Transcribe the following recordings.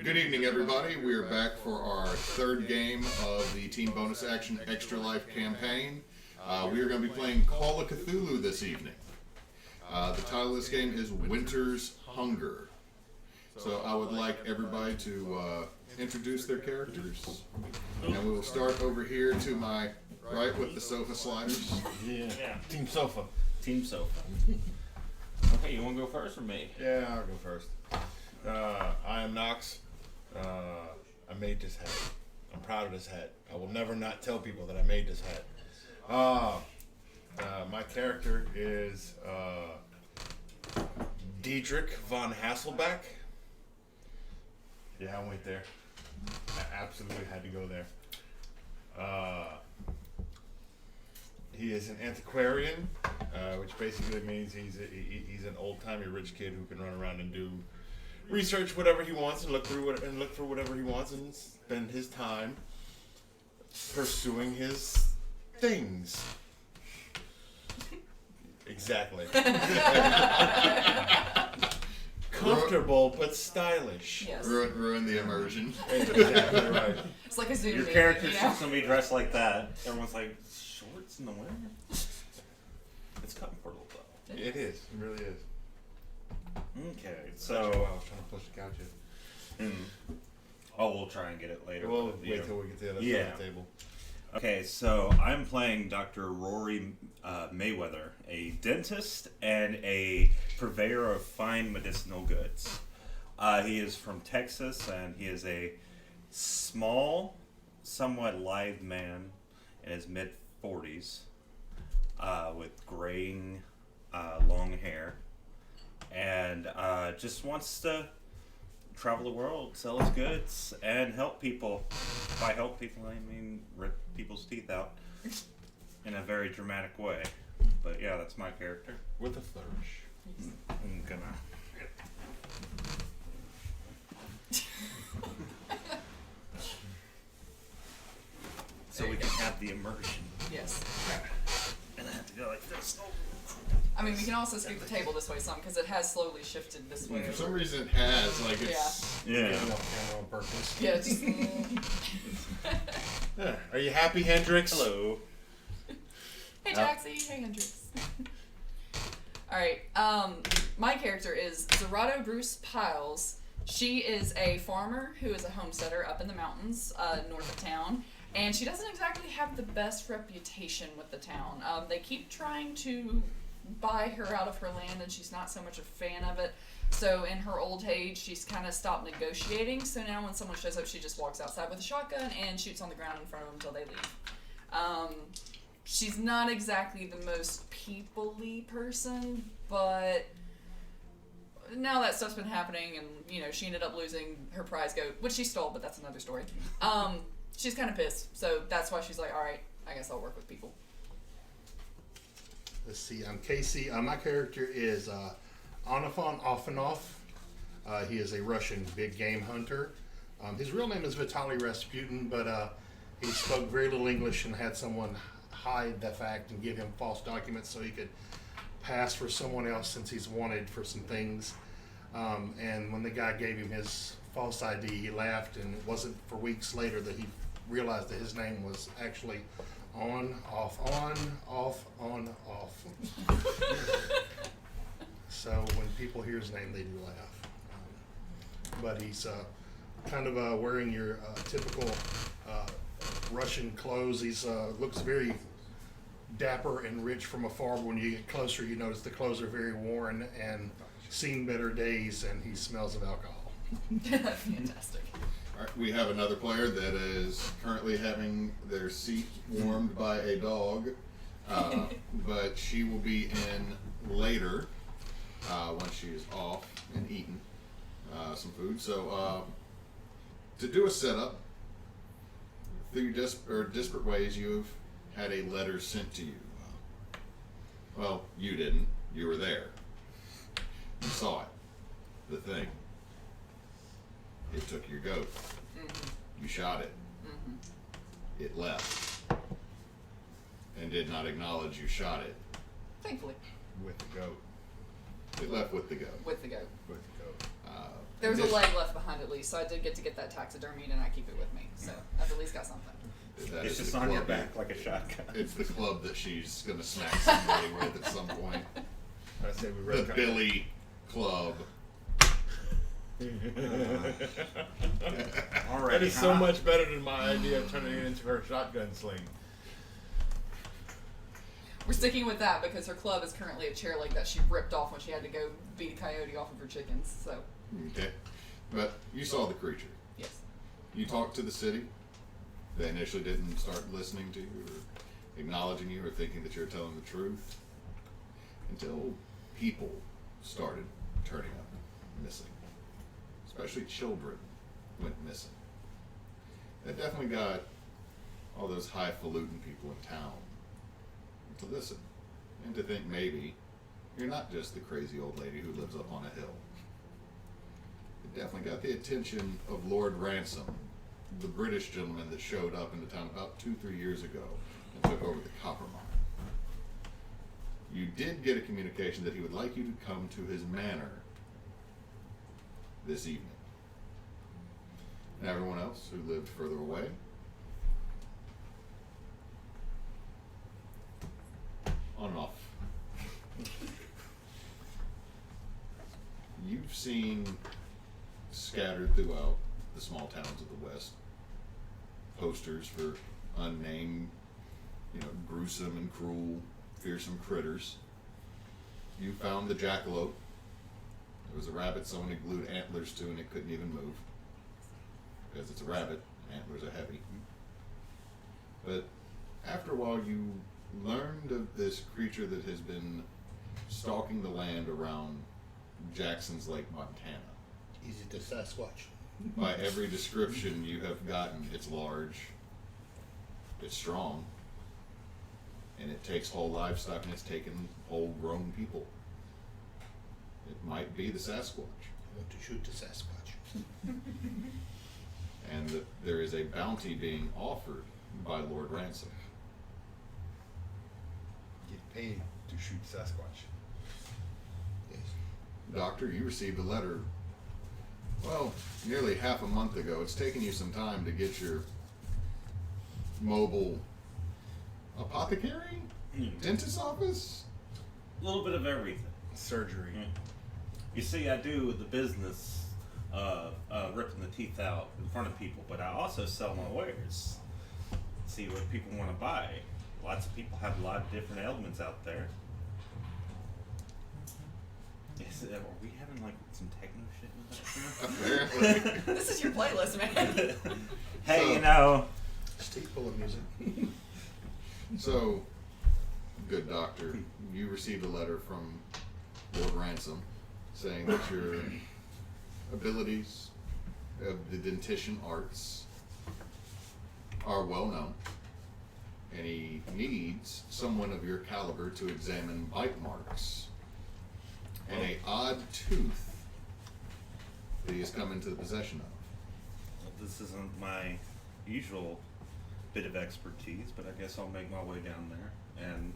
Good evening, everybody. We are back for our third game of the Team Bonus Action Extra Life campaign. We are going to be playing Call of Cthulhu this evening. The title of this game is Winter's Hunger. So I would like everybody to introduce their characters. And we will start over here to my right with the sofa sliders. Yeah. Team Sofa. Team Sofa. Okay, you want to go first or me? Yeah, I'll go first. I am Knox. I made this hat. I'm proud of this hat. I will never not tell people that I made this hat. My character is Dietrich von Hasselback. Yeah, I went there. I absolutely had to go there. He is an antiquarian, which basically means he's an old-timey rich kid who can run around and do research whatever he wants and look for whatever he wants and spend his time pursuing his things. Exactly. Comfortable but stylish. Yes. Ruin the immersion. Exactly right. It's like a Zoom Your meeting, character's you know? just going to be dressed like that. Everyone's like, shorts in the winter? It's comfortable, though. It is. It really is. Okay, I was so... trying to push the couch in. Oh, we'll try and get it later. We'll but, wait till we get to the other side of the table. Okay, so I'm playing Dr. Rory Mayweather, a dentist and a purveyor of fine medicinal goods. He is from Texas, and he is a small, somewhat lithe man in his mid-40s with graying long hair, and just wants to travel the world, sell his goods, and help people. By help people, I mean rip people's teeth out in a very dramatic way. But yeah, that's my character. With a flourish. I'm gonna... so we can have the immersion. Yes. And I have to go like this. I mean, we can also scoot the table this way some, because it has slowly shifted this way. For some reason it has, like it's... Yeah. Getting off camera on purpose. Yeah, just... Are you happy, Hendrix? Hello. Hey, Jaxie. Hey, Hendrix. Alright, my character is Zerato Bruce Piles. She is a farmer who is a homesteader up in the mountains north of town. And she doesn't exactly have the best reputation with the town. They keep trying to buy her out of her land, and she's not so much a fan of it. So in her old age, she's kind of stopped negotiating. So now when someone shows up, she just walks outside with a shotgun and shoots on the ground in front of them until they leave. She's not exactly the most people-y person, but now that stuff's been happening, and you know, she ended up losing her prize goat, which she stole, but that's another story. She's kind of pissed, so that's why she's like, all right, I guess I'll work with people. Let's see, I'm Casey. My character is Onoff. He is a Russian big game hunter. His real name is Vitaly Rasputin, but he spoke very little English and had someone hide the fact and give him false documents so he could pass for someone else since he's wanted for some things. And when the guy gave him his false ID, he laughed, and it wasn't for weeks later that he realized that his name was actually on, off, on, off. So when people hear his name, they do laugh. But he's kind of wearing your typical Russian clothes. He's looks very dapper and rich from afar, but when you get closer, you notice the clothes are very worn and seen better days, and he smells of alcohol. Fantastic. All right, we have another player that is currently having their seat warmed by a dog, but she will be in later once she is off and eaten some food. So to do a setup, through disparate ways, you've had a letter sent to you. Well, you didn't. You were there. You saw it. The thing. It took your goat. Mm-hmm. You shot it. Mm-hmm. It left. And did not acknowledge you shot it. Thankfully. With the goat. It left with the goat. With the goat. With the goat. There was a leg left behind at least, so I did get to get that taxidermied and I keep it with me. So I've at least got something. That It's is just the on your club. back like a shotgun. It's the club that she's going to smack somebody with at some point. I say we The Billy Club. Alright. That is so much better than my idea of turning it into her shotgun sling. We're sticking with that because her club is currently a chair leg that she ripped off when she had to go beat a coyote off of her chickens. So, Okay. But you saw the creature. yes. You talked to the city. They initially didn't start listening to you or acknowledging you or thinking that you're telling the truth until people started turning up missing. Especially children went missing. That definitely got all those highfalutin people in town to listen and to think maybe you're not just the crazy old lady who lives up on a hill. It definitely got the attention of Lord Ransom, the British gentleman that showed up in the town about 2-3 years ago and took over the copper mine. You did get a communication that he would like you to come to his manor this evening. And everyone else who lived further away, Onoff. You've seen scattered throughout the small towns of the West posters for unnamed, gruesome and cruel, fearsome critters. You found the jackalope. It was a rabbit someone had glued antlers to and it couldn't even move. Because it's a rabbit, antlers are heavy. But after a while you learned of this creature that has been stalking the land around Jackson's Lake, Montana. Easy to Sasquatch. By every description you have gotten, it's large, it's strong, and it takes whole livestock and it's taken whole grown people. It might be the Sasquatch. I want to shoot the Sasquatch. And that there is a bounty being offered by Lord Ransom. Get paid to shoot Sasquatch. Yes. Doctor, you received a letter, well, nearly half a month ago. It's taken you some time to get your mobile apothecary? Dentist's office? A little bit of everything. Surgery. You see, I do the business ripping the teeth out in front of people, but I also sell my wares. See what people want to buy. Lots of people have a lot of different ailments out there. Are we having like some techno shit with that? Apparently. This is your playlist, man. Hey, So- Steve full of music. So, good doctor, you received a letter from Lord Ransom saying that your abilities of the dentition arts are well known, and he needs someone of your caliber to examine bite marks and a odd tooth that he has come into the possession of. Well, this isn't my usual bit of expertise, but I guess I'll make my way down there. And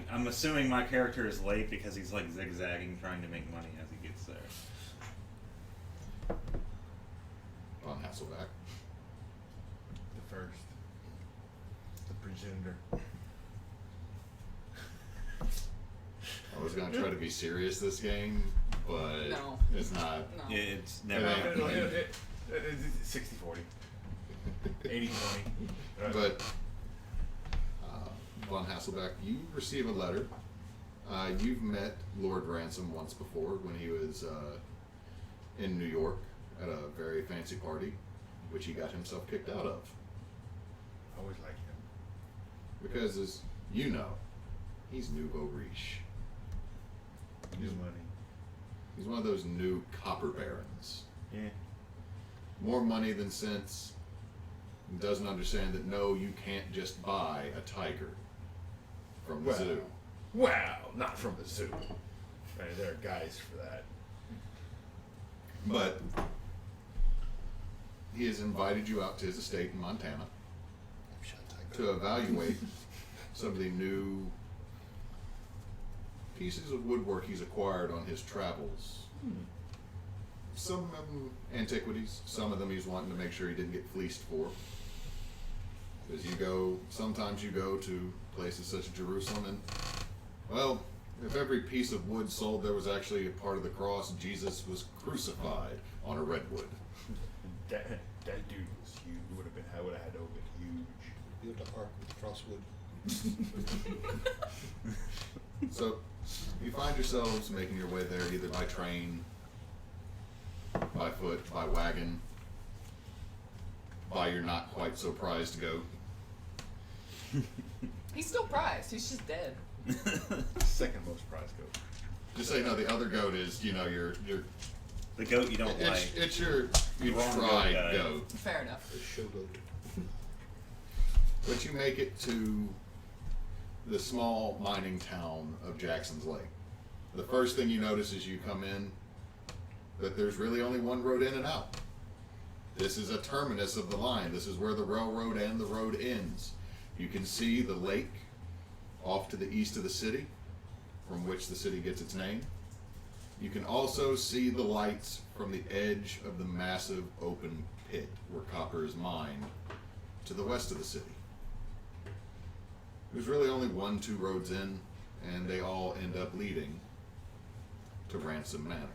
I'm assuming my character is late because he's like zigzagging, trying to make money as he gets there. On Hasselback. The first. The pretender. I was gonna try to be serious this game, but No. it's not. No. It's never Yeah. happened. It's 60-40. 80-20. But Von Hasselback, you receive a letter. You've met Lord Ransom once before when he was in New York at a very fancy party, which he got himself kicked out of. I always like him. Because, as you know, he's nouveau riche. New money. He's one of those new copper barons. Yeah. More money than sense. Doesn't understand that no, you can't just buy a tiger from the Well. zoo. Wow, not from the zoo. Right, there are guys for that. But he has invited you out to his estate in Montana Shot tiger. to evaluate some of the new pieces of woodwork he's acquired on his travels some of them antiquities. Some of them he's wanting to make sure he didn't get fleeced for. Because sometimes you go to places such as Jerusalem, and, well, if every piece of wood sold there was actually a part of the cross, Jesus was crucified on a redwood. That dude was huge. Would have had to have been huge. Build the ark with crosswood. So, you find yourselves making your way there either by train, by foot, by wagon, by your not quite so prized goat. He's still prized. He's just dead. Second most prized goat. Just so you know, the other goat is, your The goat you don't like. it's your Wrong tried goat guy. goat. Fair enough. The show goat. But you make it to the small mining town of Jackson's Lake. The first thing you notice as you come in, that there's really only one road in and out. This is a terminus of the line. This is where the railroad and the road ends. You can see the lake off to the east of the city, from which the city gets its name. You can also see the lights from the edge of the massive open pit where copper is mined to the west of the city. There's really only 1-2 roads in, and they all end up leading to Ransom Manor.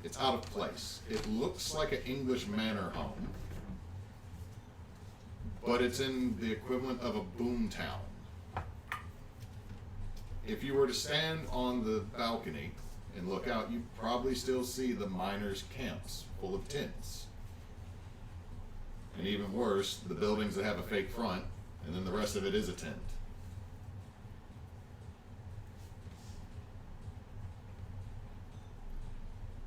It's out of place. It looks like an English manor home, but it's in the equivalent of a boom town. If you were to stand on the balcony and look out, you'd probably still see the miners' camps full of tents. And even worse, the buildings that have a fake front, and then the rest of it is a tent.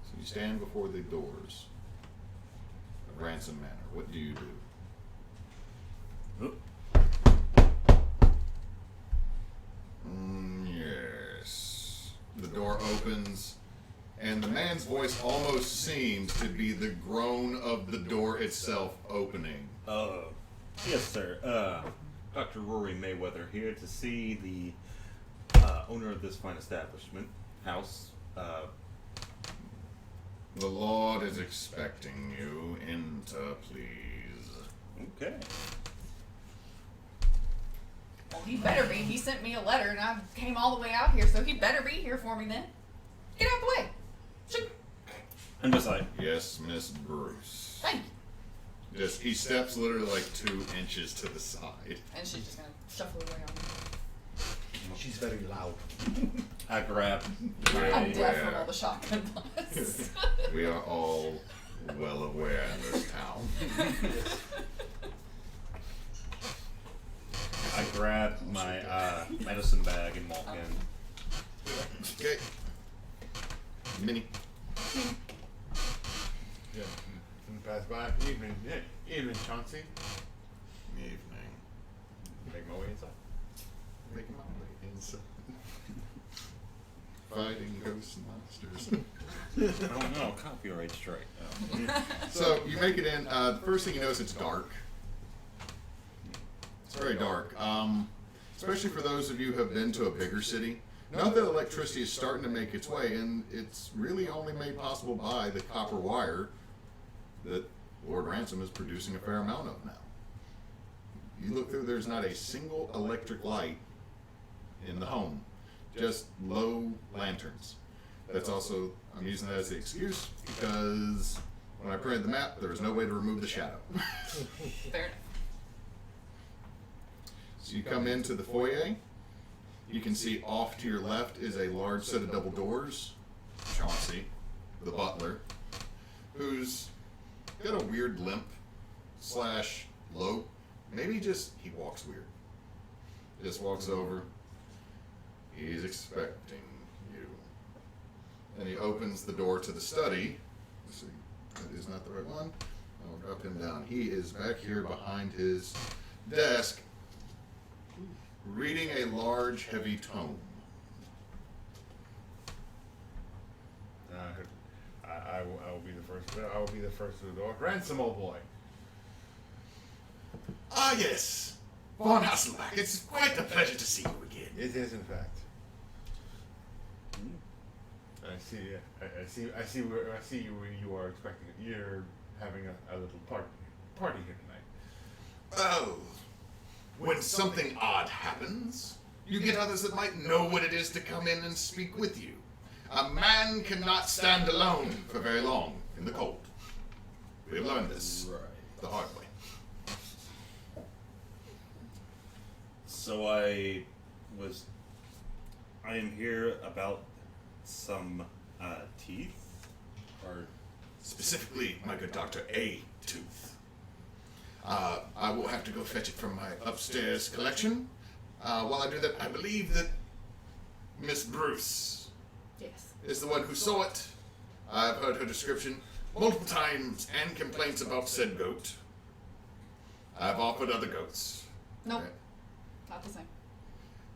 So you stand before the doors of Ransom Manor. What do you do? Oop. Yes. The door opens, and the man's voice almost seems to be the groan of the door itself opening. Yes, sir. Dr. Rory Mayweather here to see the owner of this fine establishment, house. The Lord is expecting you. Enter, please. Okay. Well, he better be. He sent me a letter, and I came all the way out here, so he better be here for me then. Get out the way. Shoot. I'm just like, Yes, Miss Bruce. Thank you. Just he steps literally like 2 inches to the side. And she's just gonna shuffle away on me. She's very loud. I grab I'm my, deaf from all the shotgun blasts. We are all well aware in this town. I grab my medicine bag and walk in. Okay. Minnie. Yeah. And pass by. Evening. Yeah. Evening, Chauncey. Evening. Make my way inside. Making my way inside. Fighting ghosts and monsters. Oh no, copyright strike. Oh. So you make it in. The first thing you notice, it's dark. It's very dark. Especially for those of you who have been to a bigger city. Now that electricity is starting to make its way, and it's really only made possible by the copper wire that Lord Ransom is producing a fair amount of now. You look through, there's not a single electric light in the home, just low lanterns. That's also, I'm using that as the excuse because when I printed the map, there was no way to remove the shadow. Fair enough. So you come into the foyer. You can see off to your left is a large set of double doors. Chauncey, the butler, who's got a weird limp / lope. Maybe just he walks weird. Just walks over. He's expecting you. And he opens the door to the study. Let's see, that is not the right one. I'll drop him down. He is back here behind his desk, reading a large, heavy tome. I will be the first. I will be the first to the door. Ransom, old boy. Ah, yes. Von Hasselbach, it's quite a pleasure to see you again. It is, in fact. I see where you are expecting it. You're having a little party here tonight. Oh, when something odd happens, you get others that might know what it is to come in and speak with you. A man cannot stand alone for very long in the cold. We've learned this the hard way. So I am here about some teeth, or Specifically, my good doctor, a tooth. I will have to go fetch it from my upstairs collection. While I do that, I believe that Miss Bruce Yes. is the one who saw it. I've heard her description multiple times and complaints about said goat. I've offered other goats. Nope. Okay. Not the same.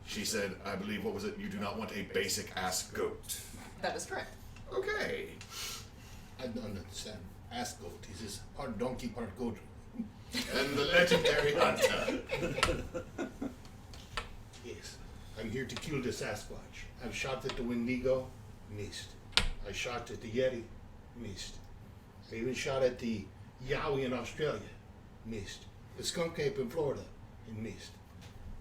She said, I believe, what was it? You do not want a basic ass goat. That is correct. Okay. I don't understand. Ask goat. He says, part donkey, part goat. And the legendary hunter. Yes. I'm here to kill the Sasquatch. I've shot at the Wendigo, missed. I shot at the Yeti, missed. I even shot at the Yowie in Australia, missed. The skunk ape in Florida, and missed.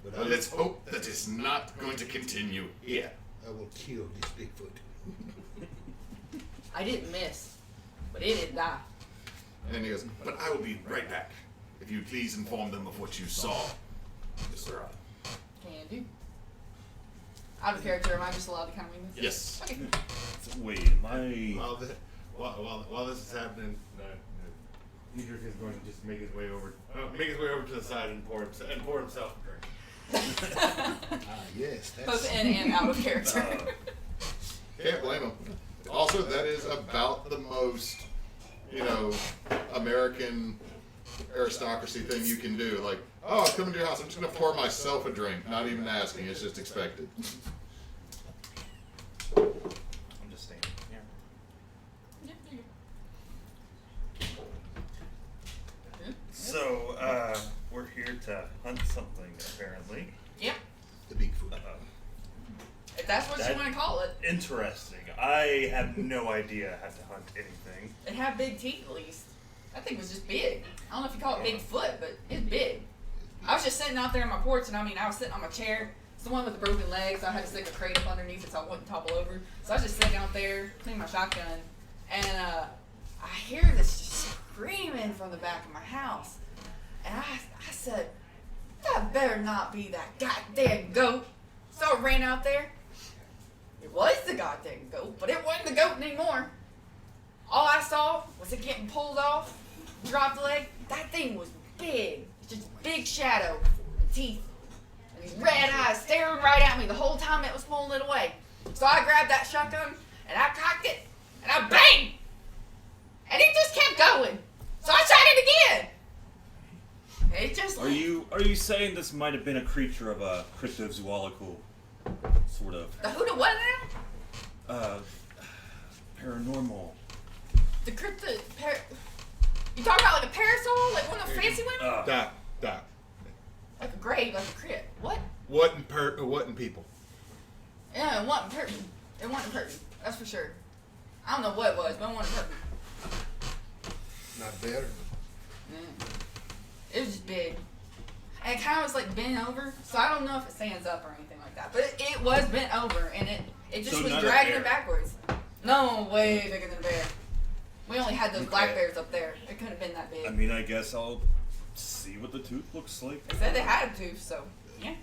But Well, let's hope that is not going to continue here. I will kill this Bigfoot. I didn't miss, but it didn't die. And he goes, but I will be right back. If you please inform them of what you saw. Yes, sir. Can do. Out of character, am I just allowed to kind of wing this? Yes. Okay. wait, my While this is happening, Dietrich is going to just make his way over to the side and pour himself a drink. Yes, Both that's... in and out of character. Can't blame him. Also, that is about the most, American aristocracy thing you can do. Like, oh, I'll come into your house. I'm just going to pour myself a drink. Not even asking. It's just expected. I'm just standing here. Yep, there you go. So we're here to hunt something apparently. Yep. The Bigfoot. If that's what you want to call it. Interesting. I have no idea how to hunt anything. It had big teeth at least. That thing was just big. I don't know if you call it Bigfoot, but it's big. I was just sitting out there on my porch, and I was sitting on my chair. It's the one with the broken legs, so I had to stick a crate up underneath it so I wouldn't topple over. So I was just sitting out there, cleaning my shotgun, and I hear this just screaming from the back of my house. And I said, that better not be that goddamn goat. So I ran out there. It was the goddamn goat, but it wasn't the goat anymore. All I saw was it getting pulled off, dropped the leg. That thing was big. Just big shadow and teeth. And these red eyes staring right at me the whole time it was pulling it away. So I grabbed that shotgun and I cocked it and I banged. And it just kept going. So I shot it again. It just Are you saying this might have been a creature of a cryptozoological sort of the who to what now? paranormal? The you talking about like a parasol? Like one of the fancy women? Doc. Like a grave, like a crypt. What? What in people? Yeah, it wasn't pertinent. It wasn't pertinent. That's for sure. I don't know what it was, but it wasn't pertinent. Not better. It was just big. And it kind of was like bent over, so I don't know if it stands up or anything like that. But it was bent over, and it just So was not a dragging bear. it backwards. No, way bigger than a bear. We only had those black bears up there. It couldn't have been that big. I mean, I guess I'll see what the tooth looks like. They said they had a tooth, so yeah.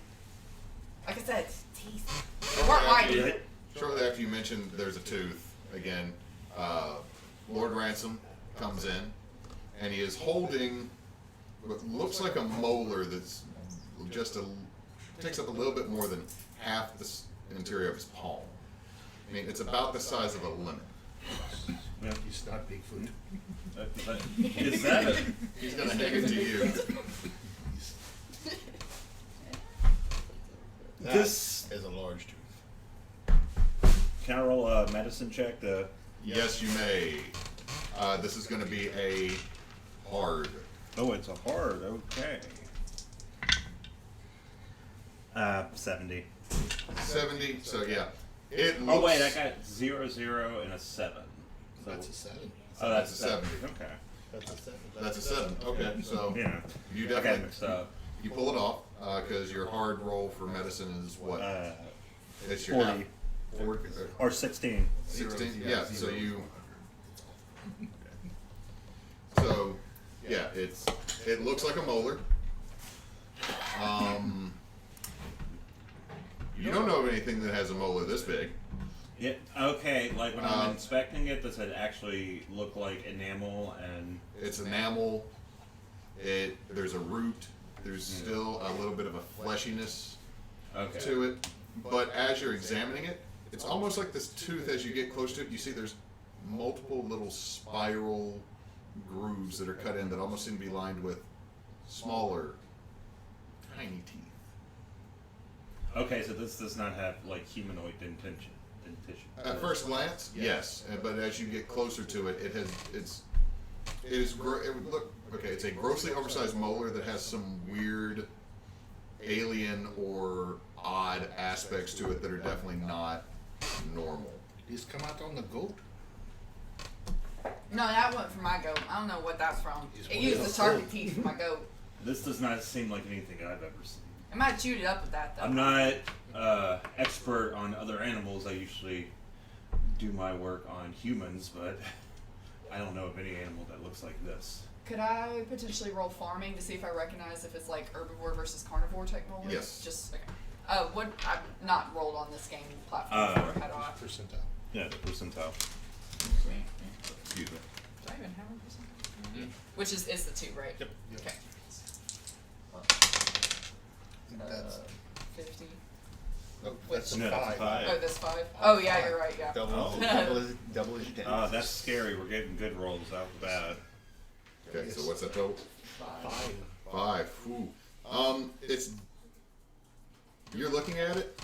Like I said, it's teeth. They weren't white. Yeah. Shortly after you mentioned there's a tooth, again, Lord Ransom comes in, and he is holding what looks like a molar that's takes up a little bit more than half the interior of his palm. I mean, it's about the size of a lemon. Yeah. He's not Bigfoot. Is that it? He's gonna hand it to you. This is a large tooth. can I roll a medicine check? Yes, you may. This is gonna be a hard. Oh, it's a hard. Okay. 70. 70, so yeah. It looks, Oh wait, I got 0, 0, and a 7. So, That's a 7. oh, that's a 7. Okay. That's a 7. That's a 7. Okay, so Yeah. you I got definitely mixed up. you pull it off because your hard roll for medicine is what? It's your 40. 40 Or 16. 16. Yeah. So you. So, yeah, it looks like a molar. You don't know of anything that has a molar this big. Yeah. Okay. Like when I'm inspecting it, does it actually look like enamel and? It's enamel. There's a root. There's still a little bit of a fleshiness Okay. to it. But as you're examining it, it's almost like this tooth. As you get close to it, you see there's multiple little spiral grooves that are cut in that almost seem to be lined with smaller, tiny teeth. Okay, so this does not have like humanoid dentition. At first glance, yes, but as you get closer to it, it would look okay. It's a grossly oversized molar that has some weird, alien or odd aspects to it that are definitely not normal. These come out on the goat? No, that went for my goat. I don't know what that's from. It's It one used of the those target goat. teeth for my goat. This does not seem like anything I've ever seen. I might have chewed it up with that though. I'm not expert on other animals. I usually do my work on humans, but I don't know of any animal that looks like this. Could I potentially roll farming to see if I recognize if it's like herbivore versus carnivore type molar? Yes. Just okay. What I've not rolled on this game platform before. How do I? Percentile. Yeah, the percentile. Excuse me. Do I even have a percentile? Which is the 2, right? Yep. Okay. That's, 50. that's a No, that's 5. 5. Oh, that's 5. Oh yeah, you're right. Yeah. Double, Oh. double as your damage. Oh, that's scary. We're getting good rolls out the bat. Okay, so what's that total? 5. 5. Ooh. It's. You're looking at it.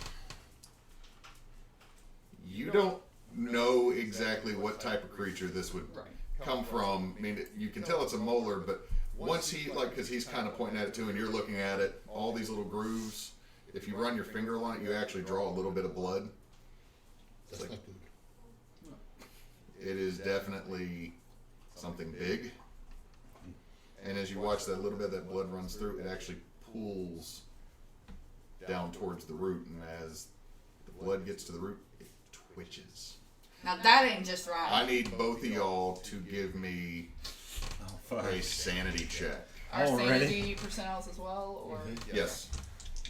You don't know exactly what type of creature this would Right. come from. I mean, you can tell it's a molar, but once he, like, because he's kind of pointing at it too, and you're looking at it, all these little grooves, if you run your finger along it, you actually draw a little bit of blood. That's not good. It is definitely something big. And as you watch that little bit of that blood runs through, it actually pulls down towards the root, and as the blood gets to the root, it twitches. Now that ain't just right. I need both of y'all to give me Oh, fuck. a sanity check. Our Already? sanity percentiles as well, or Yes.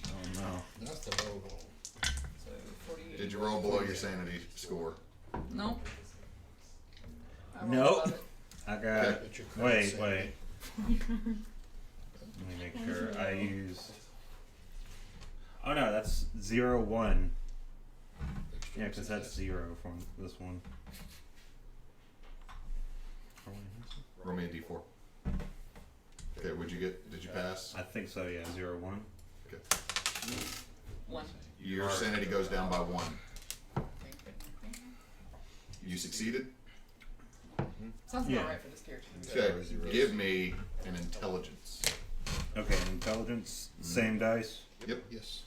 Oh, no. That's the low roll. so 40. Did you roll below your sanity score? No. I rolled Nope. above it. I got. Okay. That's your current Wait, sanity. wait. Let me make sure I use. Oh no, that's 0, 1. Yeah, because that's 0 from this one. Roll me a d4. Okay, what'd you get? Did you pass? I think so. Yeah, 0, 1. Okay. 1. Your sanity goes down by 1. You succeeded? Sounds Yeah. about right for this character. Okay, give me an intelligence. Okay, intelligence, same dice. Yep. Yes.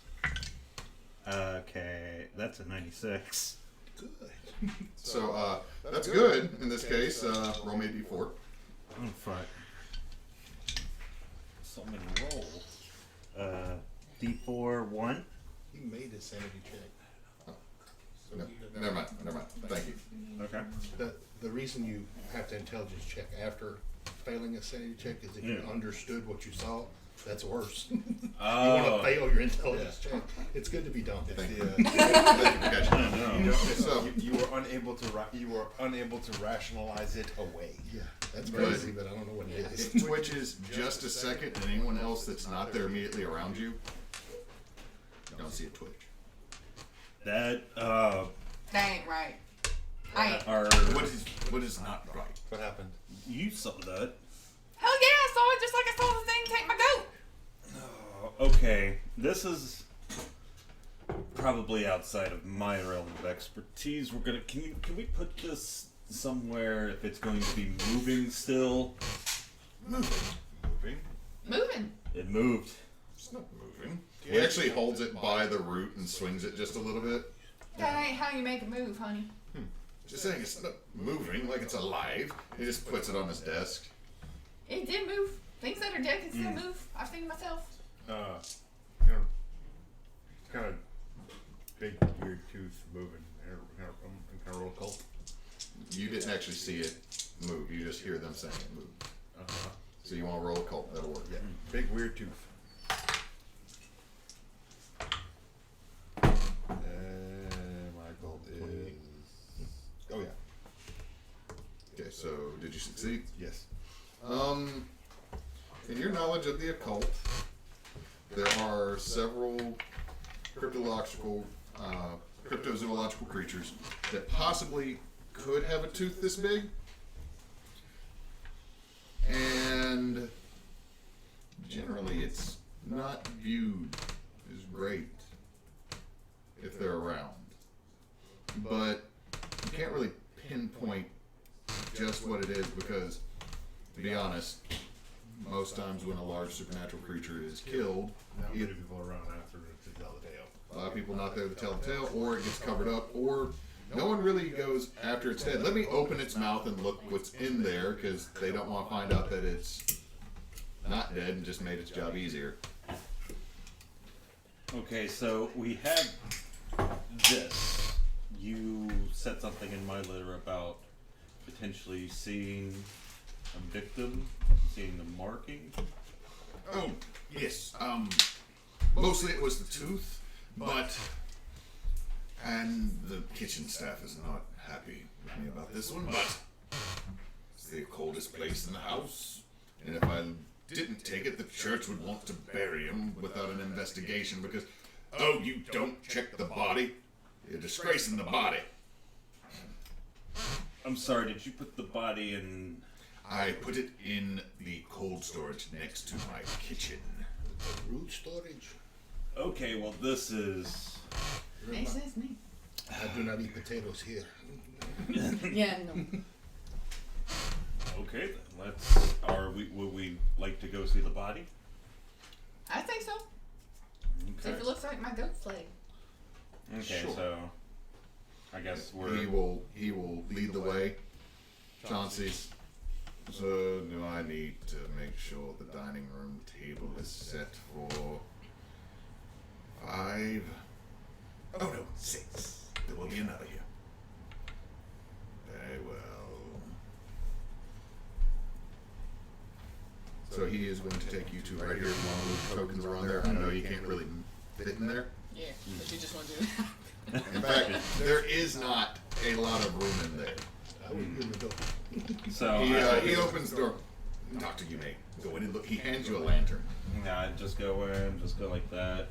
Okay, that's a 96. Good. So, that's good in this case. Roll me a d4. Oh fuck. So many rolls. D4 1. You made a sanity check. No, never mind. Thank you. Okay. The reason you have to intelligence check after failing a sanity check is if you Yeah. understood what you saw. That's worse. You want Oh. to fail your intelligence check. It's good to be done. Thank you. The, Thank you for catching that. No. you, know, So- you were unable to you were unable to rationalize it away. Yeah, that's Good. crazy, but I don't know what it is. It twitches just a second, and anyone else that's not there immediately around you don't see it twitch. That That ain't right. I ain't. are What is not right? What happened? you saw that? Hell yeah, I saw it just like I saw the thing take my goat. Oh, okay, this is probably outside of my realm of expertise. We're gonna can we put this somewhere if it's going to be moving still? Moving. Moving. It moved. It's not moving. He actually holds it by the root and swings it just a little bit. That ain't how you make a move, honey. Just saying it's not moving like it's alive. He just puts it on his desk. It did move. Things that are dead can still move. I've seen it myself. Kind of big weird tooth moving. Kind of roll cult. You didn't actually see it move. You just hear them saying it move. So you want to roll a cult? That'll work. Yeah, big weird tooth. My cult is. Oh yeah. Okay, so did you succeed? Yes. In your knowledge of the occult, there are several cryptozoological creatures that possibly could have a tooth this big, and generally it's not viewed as great if they're around. But you can't really pinpoint just what it is because, to be honest, most times when a large supernatural creature is killed, Not many people around after to tell the tale. a lot of people not there to tell the tale, or it gets covered up, or no one really goes after its head. Let me open its mouth and look what's in there, because they don't want to find out that it's not dead and just made its job easier. Okay, so we have this. You said something in my letter about potentially seeing a victim, seeing the marking. Oh, yes. Mostly it was the tooth, but... And the kitchen staff is not happy with me about this one, but it's the coldest place in the house. And if I didn't take it, the church would want to bury him without an investigation because, oh, you don't check the body? You're disgracing the body. I'm sorry, did you put the body in... I put it in the cold storage next to my kitchen. Root storage. Okay, well this is... Makes sense to me. I do not eat potatoes here. Yeah, no. Okay, then would we like to go see the body? I think so. See if it looks like my goat's leg. Okay, Sure. so I guess He will lead the way. Chauncey's. So do I need to make sure the dining room table is set for 5? Oh no, 6. There will be another here. Very well. So he is going to take you to right here. One of the tokens are on there. I know you can't really fit in there. Yeah, but you just want to do that. In fact, there is not a lot of room in there. I would give him a go. So He opens the door. Doctor, you may go in and look. He hands you a lantern. yeah, just go in, just go like that.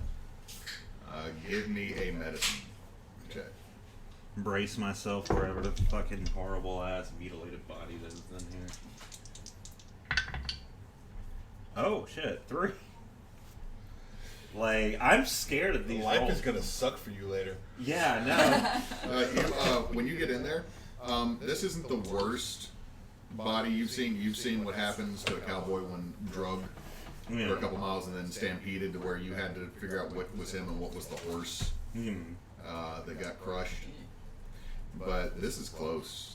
Give me a medicine check. Brace myself wherever the fucking horrible ass mutilated body that is in here. Oh shit, 3. Like, I'm scared of these Life rolls. is gonna suck for you later. Yeah, no. When you get in there, this isn't the worst body you've seen. You've seen what happens to a cowboy when drugged for a couple miles and then stampeded to where you had to figure out what was him and what was the horse that got crushed. But this is close.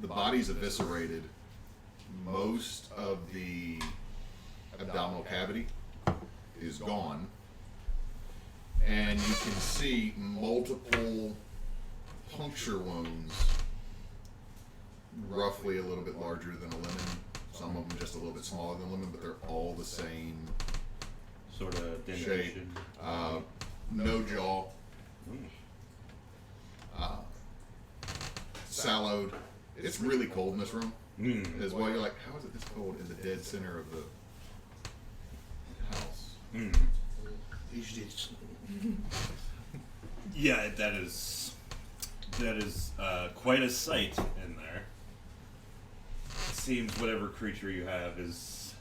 The body's eviscerated. Most of the abdominal cavity is gone. And you can see multiple puncture wounds, roughly a little bit larger than a lemon. Some of them just a little bit smaller than a lemon, but they're all the same Sort of shape. dentation. No jaw. Sallowed. It's really cold in this room. As well, you're like, how is it this cold in the dead center of the house? Yeah, that is quite a sight in there. It seems whatever creature you have is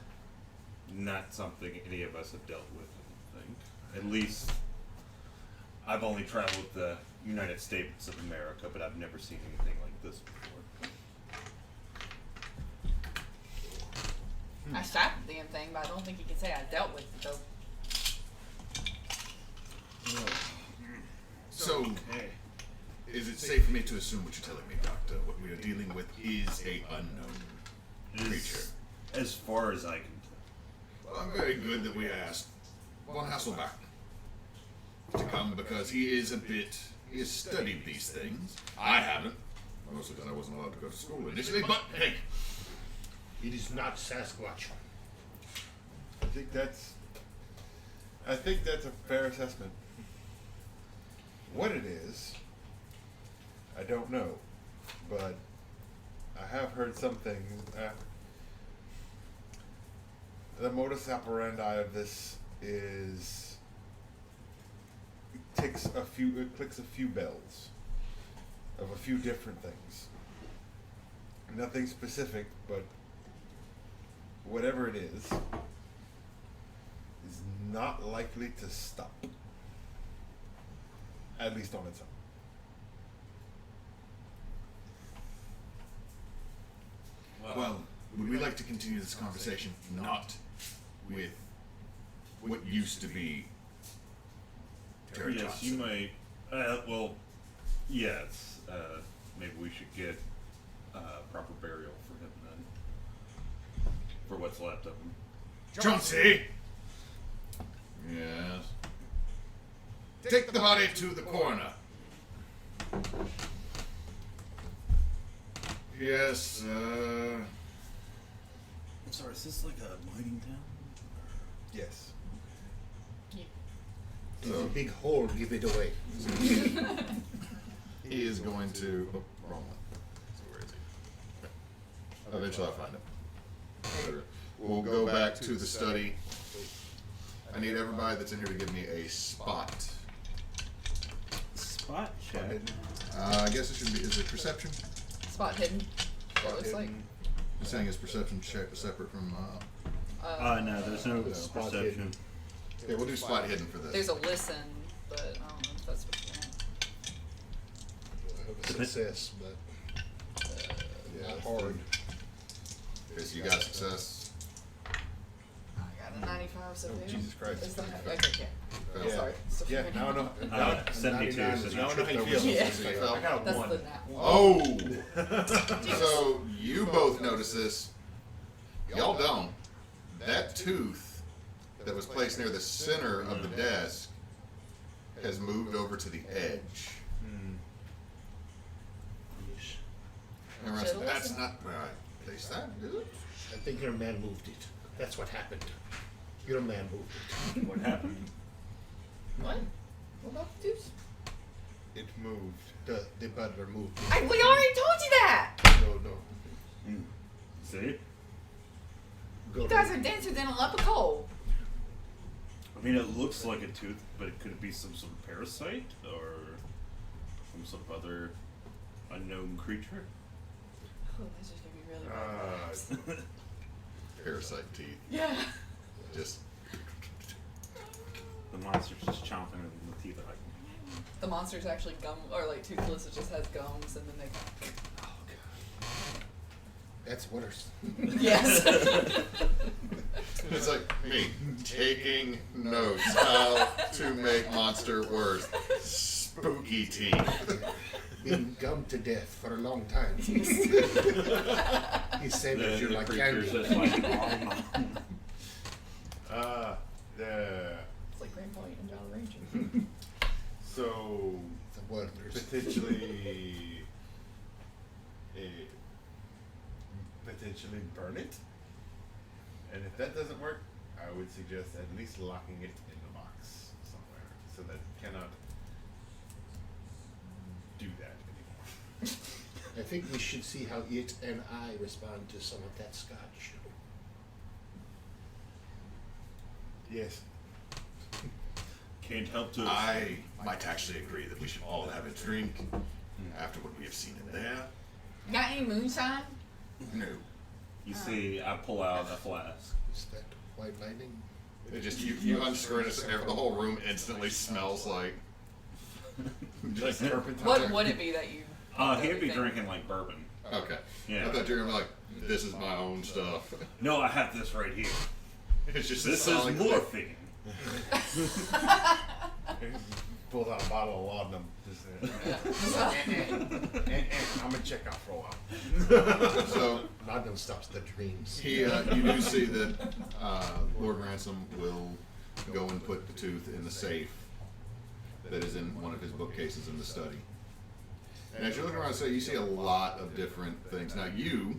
not something any of us have dealt with, I think. At least, I've only traveled the United States of America, but I've never seen anything like this before. I shot the damn thing, but I don't think you can say I dealt with it though. So, is it safe for me to assume what you're telling me, Doctor? What we are dealing with is a unknown creature. As far as I can Well, I'm very good that we asked Von Hasselback to come because he has studied these things. I haven't. Mostly because I wasn't allowed to go to school initially, but hey. It is not Sasquatch. I think that's a fair assessment. What it is, I don't know, but I have heard something. The modus operandi of this is it clicks a few bells of a few different things. Nothing specific, but whatever it is not likely to stop. At least on its own. Well, would we like to continue this conversation not with what used to be Terry Yes, Johnson? you might. Well, yes. Maybe we should get proper burial for him then. For what's left of him. Chauncey! Yes. Take the body to the coroner. Yes, I'm sorry, is this like a mining town? Yes. It's a big hole, give it away. he is going to. Oh, wrong one. So where is he? Eventually I'll find him. We'll go back to the study. I need everybody that's in here to give me a spot. Spot check. I guess it should be. Is it perception? Spot hidden. It looks like. I'm saying is perception separate from. No, there's no spot perception. Okay, we'll do spot hidden for this. There's a listen, but I don't know if that's what you want. I have a success, but not hard. Okay, so you got success. I got a 95, so Oh, maybe. Jesus Christ. Is that, okay, Fail. yeah. Sorry. So Yeah, now I know. Now, 72. 99 So is now I know how you tripped feel. over. Yeah. So you fell. I got a That's one. the nat one. Oh! So you both notice this. Y'all don't. That tooth that was placed near the center of the desk has moved over to the edge. And Ransom, that's not where I placed that, is it? I think your man moved it. That's what happened. Your man moved it. What happened? What? What about the tubes? It moved. The butler moved it. We already told you that! No. See? Go You to- guys are denser than a lump of coal. I mean, it looks like a tooth, but it could be some sort of parasite or some sort of other unknown creature. Oh, that's just gonna be really bad. Parasite teeth. Yeah. Just. The monster's just chomping and the teeth are like. The monster's actually gum, or like toothless, it just has gums, and then they That's worse. Yes. It's like me taking notes how to make monster worse. Spooky teeth. Been gummed to death for a long time. He said that you're like creature's candy. just like, It's like Grandpa eating Jolly Rancher. So The wonders. potentially burn it. And if that doesn't work, I would suggest at least locking it in the box somewhere so that it cannot do that anymore. I think we should see how it and I respond to some of that scotch. Yes. can't help to. I might actually agree that we should all have a drink after what we have seen in there. Got any moonshine? No. You see, I pull out a flask. Is that white lightning? It just you unscrew it and the whole room instantly smells like Like turpentine. What would it be that you? He'd be drinking like bourbon. okay. Yeah. I thought you were gonna be like, this is my own stuff. No, I have this right here. It's just This a is solid morphine. pulls out a bottle of laudanum. Just, I'm gonna check out for a while. So Laudanum stops the dreams. he, you do see that Lord Ransom will go and put the tooth in the safe that is in one of his bookcases in the study. And as you're looking around, so you see a lot of different things. Now you've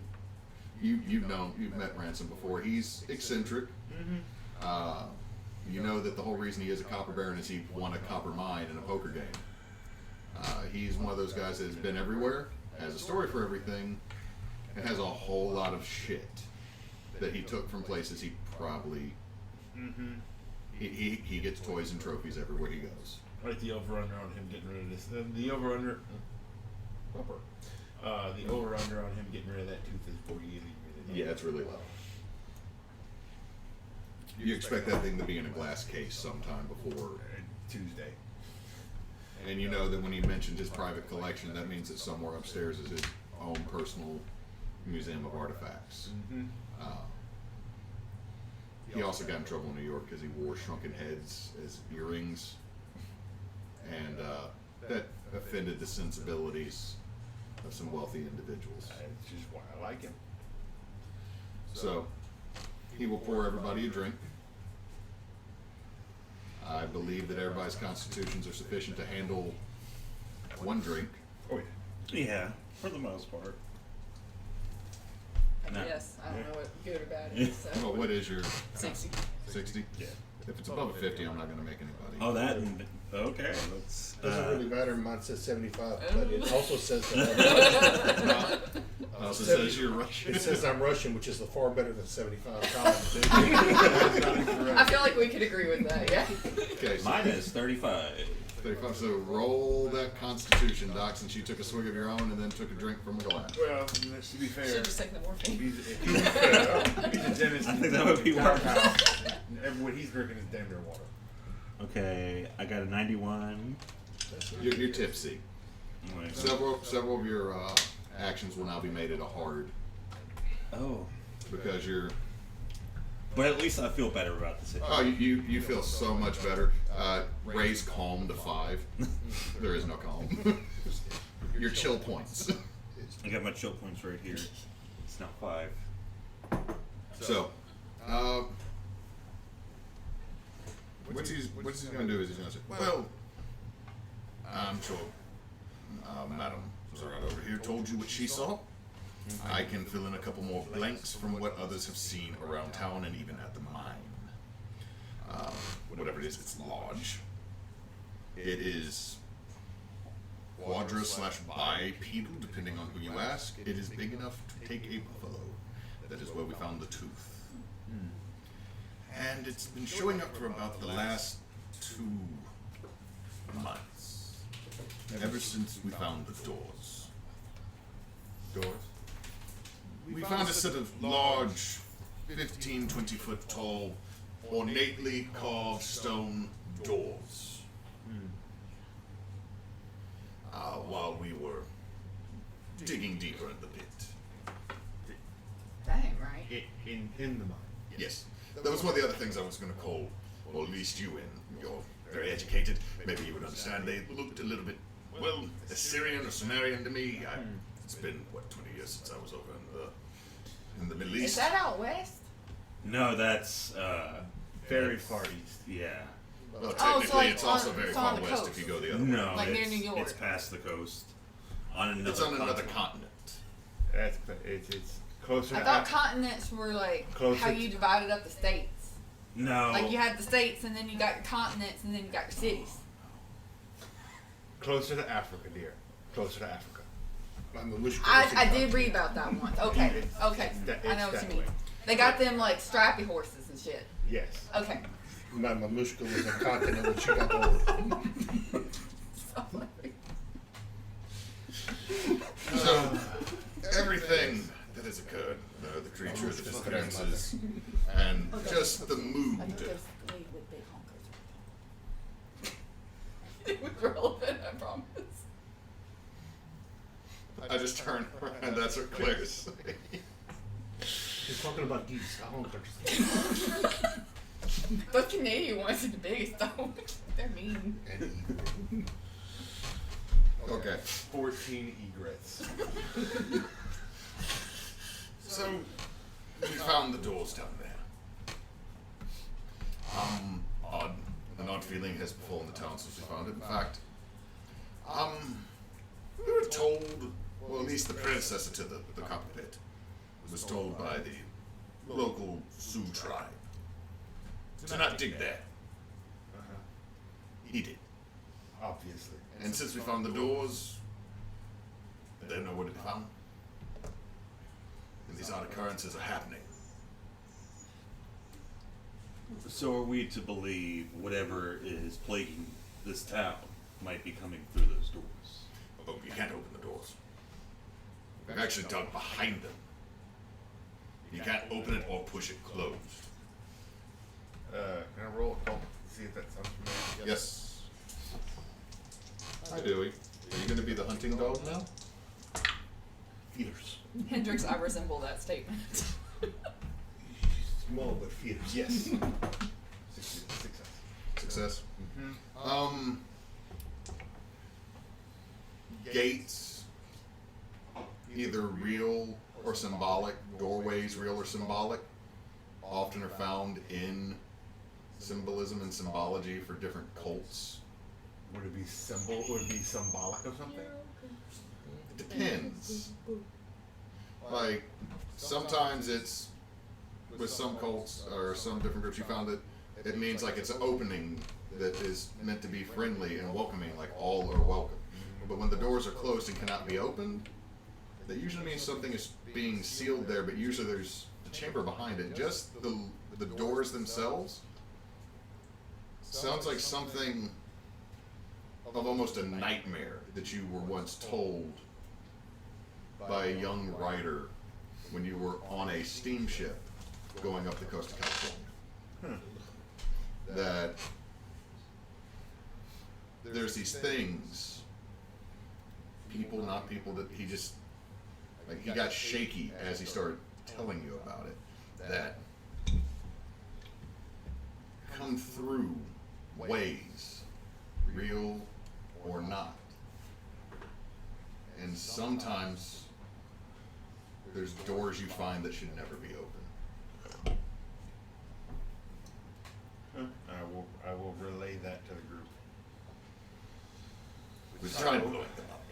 met Ransom before. He's eccentric. You know that the whole reason he is a copper baron is he won a copper mine in a poker game. He's one of those guys that has been everywhere, has a story for everything, and has a whole lot of shit that he took from places he probably. He gets toys and trophies everywhere he goes. Like the over-under on him getting rid of this. The over-under. The over-under on him getting rid of that tooth is 48. Yeah, it's really low. You expect that thing to be in a glass case sometime before. Tuesday. And you know that when he mentioned his private collection, that means that somewhere upstairs is his own personal museum of artifacts. He also got in trouble in New York because he wore shrunken heads as earrings. And that offended the sensibilities of some wealthy individuals. That's just why I like him. So, he will pour everybody a drink. I believe that everybody's constitutions are sufficient to handle one drink. Oh yeah. Yeah, for the most part. No. Yes, I don't know what good or bad is. So. Well, what is your 60. 60? Yeah. If it's above a 50, I'm not going to make anybody. Oh, that. Okay, let's. Doesn't really matter. Mine says 75, but it also says that Also says you're Russian. it says I'm Russian, which is far better than 75. I feel like we could agree with that, yeah. Okay, so Mine is 35. 35. So roll that constitution, Doc, since you took a swig of your own and then took a drink from a glass. Well, to be fair, Should just take the morphine. he's a dentist. I think that would be worse. What he's drinking is damn near water. Okay, I got a 91. You're tipsy. Wait. Several of your actions will now be made at a hard Oh. because you're. But at least I feel better about the situation. Oh, you feel so much better. Raise calm to 5. There is no calm. Your chill points. I got my chill points right here. It's not 5. So, what he's going to do is he's going to say, well, I'm sure Madam Zarada over here told you what she saw. I can fill in a couple more blanks from what others have seen around town and even at the mine. Whatever it is, it's lodge. It is quadra/bipedal, depending on who you ask. It is big enough to take a buffalo. That is where we found the tooth. And it's been showing up for about the last 2 months. Ever since we found the doors. Doors. We found a set of large, 15, 20 foot tall, ornately carved stone doors. While we were digging deeper in the pit. Dang, right? In the mine. Yes. That was one of the other things I was going to call, or at least you in. You're very educated. Maybe you would understand. They looked a little bit, well, Assyrian or Sumerian to me. It's been, 20 years since I was over in the Middle East. Is that out west? No, that's Very far east. Yeah. Well, Oh, technically, so like it's also on- very it's far on the west coast. if you go the other way. No, Like near it's, New York. it's past the coast. On another It's on another continent. continent. It's closer. I to thought Af- continents were like Closer how to- you divided up the states. No. Like you had the states, and then you got your continents, and then you got your cities. Closer to Africa, dear. Closer to Africa. I did read about that once. Okay, It's- okay. it's that- I know it's what you that mean. way. They got them like strappy horses and shit. Yes. Okay. My mamushka was a continent when she got old. So, everything that has occurred, the creature, the disappearances, and just the mood. It was relevant, I promise. I just turned around, that's what Claire's saying. You're talking about geese. I don't understand. The Canadian ones are the biggest though. They're mean. And Okay. 14 egrets. So, we found the doors down there. An odd feeling has befallen the town since we found it. In fact, we were told, well, at least the predecessor to the copper pit was told by the local Sioux tribe to not dig there. He did. Obviously. And since we found the doors, they don't know what they found. And these odd occurrences are happening. So are we to believe whatever is plaguing this town might be coming through those doors? Oh, you can't open the doors. We've actually dug behind them. You can't open it or push it closed. Can I roll a call to see if that sounds familiar? Yes. Hi, Dewey. Are you going to be the hunting dog now? fierce. Hendrix, I resemble that statement. Small but fierce. Yes. Success. Success. Mm-hmm. Gates, either real or symbolic, doorways real or symbolic, often are found in symbolism and symbology for different cults. Would it be Would it be symbolic of something? It depends. Like, sometimes it's, with some cults or some different groups, you found that it means like it's an opening that is meant to be friendly and welcoming, like all are welcome. But when the doors are closed and cannot be opened, that usually means something is being sealed there, but usually there's a chamber behind it. Just the doors themselves sounds like something of almost a nightmare that you were once told by a young writer when you were on a steamship going up the coast of California. That there's these things, people, not people, that he just, like, he got shaky as he started telling you about it, that come through ways, real or not. And sometimes there's doors you find that should never be open. I will relay that to the group. We tried blowing them up.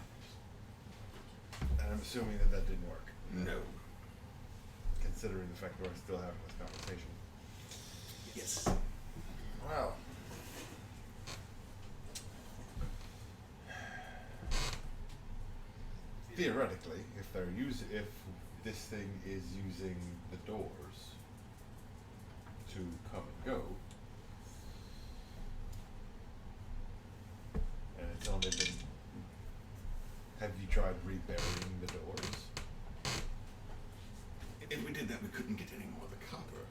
And I'm assuming that that didn't work, No. considering the fact that we're still having this conversation. Yes. Wow. Theoretically, if this thing is using the doors to come and go, and it's only been, have you tried reburying the doors? If we did that, we couldn't get any more of the copper.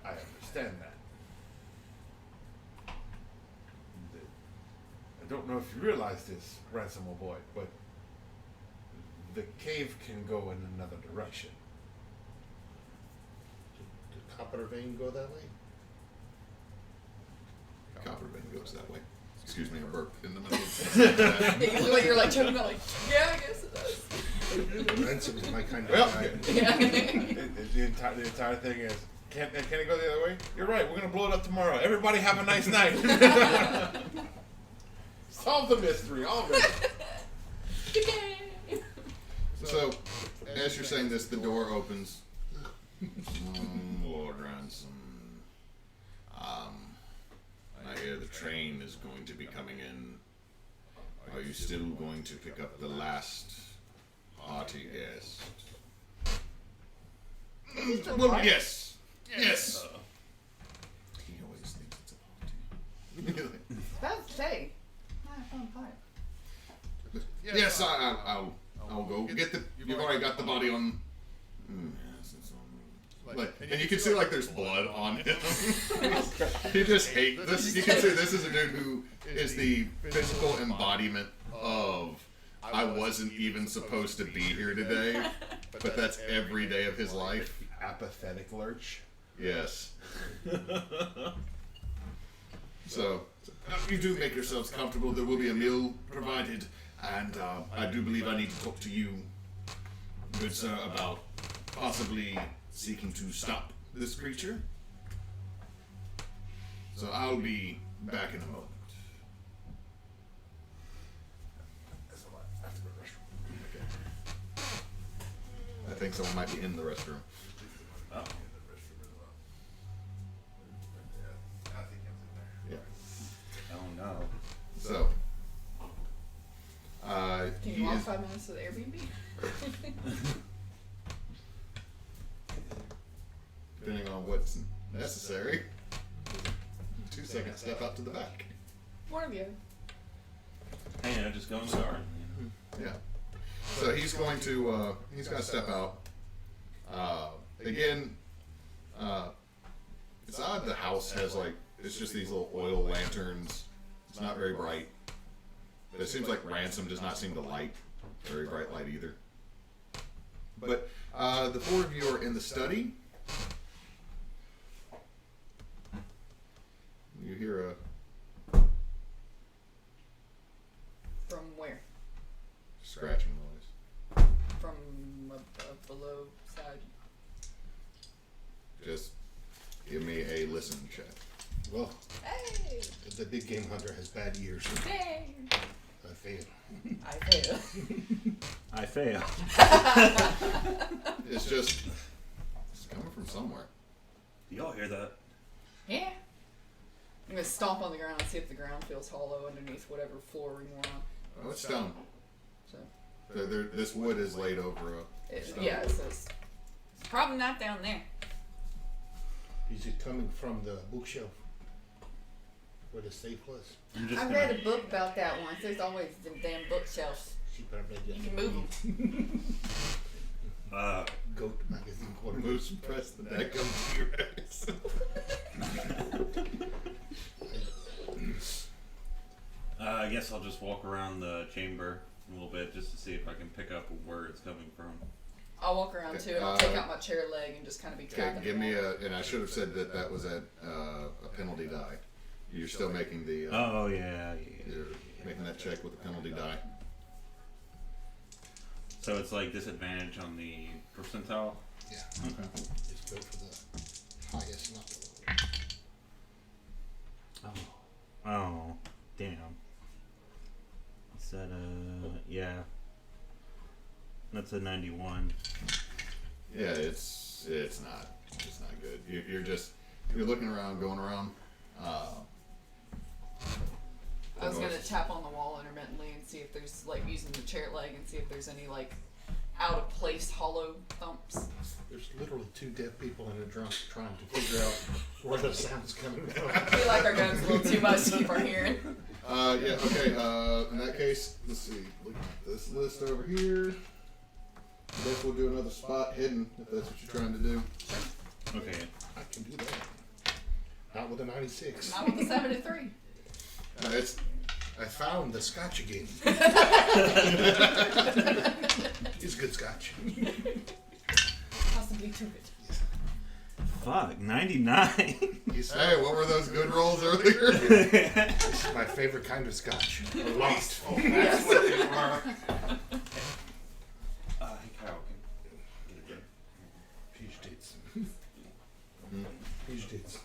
I understand that. I don't know if you realize this, Ransom, old boy, but the cave can go in another direction. Did copper vein go that way? Copper vein goes that way. Excuse me, I burped in the middle of Yeah, you look like you're like joking about like, yeah, I guess it does. Ransom's my kind of Well, guy. Yeah. The entire thing is, can it go the other way? You're right, we're going to blow it up tomorrow. Everybody have a nice night. Solve the mystery already. So, as you're saying this, the door opens. Lord Ransom. I hear the train is going to be coming in. Are you still going to pick up the last party guest? Well, yes. Yes. He always thinks it's a party. That's say. I found five. Yes, I'll go get the. You've already got the body on. Yes, it's on. Like, and you can see like there's blood on him. He just hates this. You can see this is a dude who is the physical embodiment of I wasn't even supposed to be here today, but that's every day of his life. Apathetic lurch. Yes. So, you do make yourselves comfortable. There will be a meal provided, and I do believe I need to talk to you, good sir, about possibly seeking to stop this creature. So I'll be back in a moment. Okay. I think someone might be in the restroom. Oh. Yeah. Oh no. So, Can he you walk is 5 minutes to the Airbnb? depending on what's necessary. 2 seconds, step out to the back. One of you. Hey, I just go in the car. Yeah. So he's going to step out. Again, it's odd the house has it's just these little oil lanterns. It's not very bright. But it seems like Ransom does not seem to light very bright light either. But the 4 of you are in the study. You hear a From where? scratching noise. From above, below, side. Just give me a listen check. Well, Hey! the big game hunter has bad ears. Yay! I fail. I fail. I fail. It's just it's coming from somewhere. Do y'all hear that? Yeah. I'm gonna stomp on the ground and see if the ground feels hollow underneath whatever flooring we're on. Oh, it's stone. So, This wood is laid over a stone. yeah, so it's probably not down there. Is it coming from the bookshelf where the safe was? I'm just I gonna, read a book about that once. There's always them damn bookshelves. She probably You just can move them. Goat magazine quarter. Moose press the deck of T-Rex. I guess I'll just walk around the chamber a little bit just to see if I can pick up where it's coming from. I'll walk around too, and I'll take out my chair leg and just kind of be Okay, tapping. give the me wall. and I should have said that was at a penalty die. You're still making the, Oh yeah. you're making that check with the penalty die. So it's like disadvantage on the percentile. Yeah. Okay. Just go for the highest, not the lowest. Oh, damn. Is that yeah. That's a 91. Yeah, it's not good. You're looking around, going around. I was gonna tap on the wall intermittently and see if there's using the chair leg and see if there's any out of place hollow thumps. There's literally 2 dead people in a drunk trying to figure out where the sound's coming from. I feel like our gun's a little too much to keep our hearing. Yeah, okay, in that case, let's see. Look at this list over here. I guess we'll do another spot hidden if that's what you're trying to do. Okay. I can do that. Not with a 96. Not with the 73. I found the scotch again. It's good scotch. Possibly too good. Fuck, 99. Hey, what were those good rolls earlier? This is my favorite kind of scotch. Lost. That's what they were. Hey, Kyle, can get it. Peach dates. Peach dates.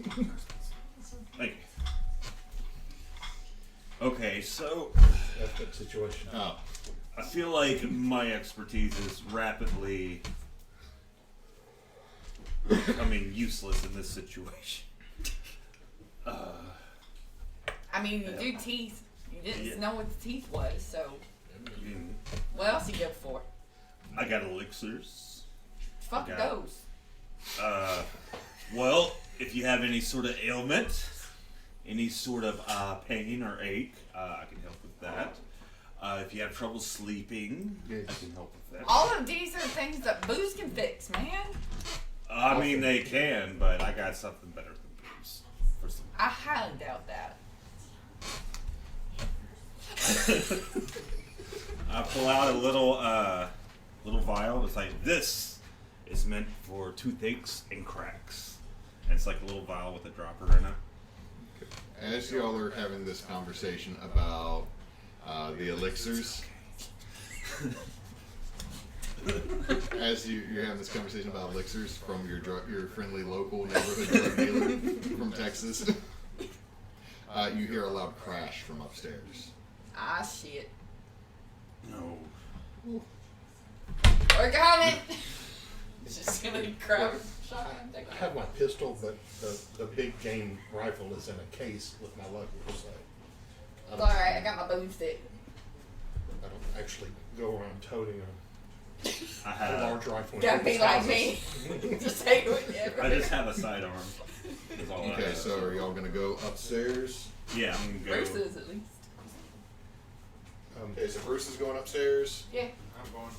Thank you. Okay, so That's that situation. Oh, I feel like my expertise is rapidly becoming useless in this situation. I mean, you do teeth. You didn't know what the teeth was, so Mm, what else you go for? I got elixirs. Fuck Got it. those. Well, if you have any sort of ailment, any sort of pain or ache, I can help with that. If you have trouble sleeping, Yes. I can help with that. All of these are things that booze can fix, man. I mean, they can, but I got something better than booze. For some. I highly doubt that. I pull out a little vial. It's like, this is meant for toothaches and cracks. And it's like a little vial with a dropper in it. As y'all are having this conversation about the elixirs, as you're having this conversation about elixirs from your friendly local neighborhood drug dealer from Texas, you hear a loud crash from upstairs. Ah, shit. No. We're coming! It's just gonna grab a shotgun. Take I have my pistol, but the big game rifle is in a case with my luggage, so It's alright, I got my boomstick. I don't actually go around toting I a have. large rifle. in Gotta be people's like houses. me. Just take it with you I everywhere. just have a sidearm. That's all I Okay, have. so are y'all gonna go upstairs? Yeah, I'm gonna go. Bruce's at least. Okay, so Bruce is going upstairs. Yeah. I'm going.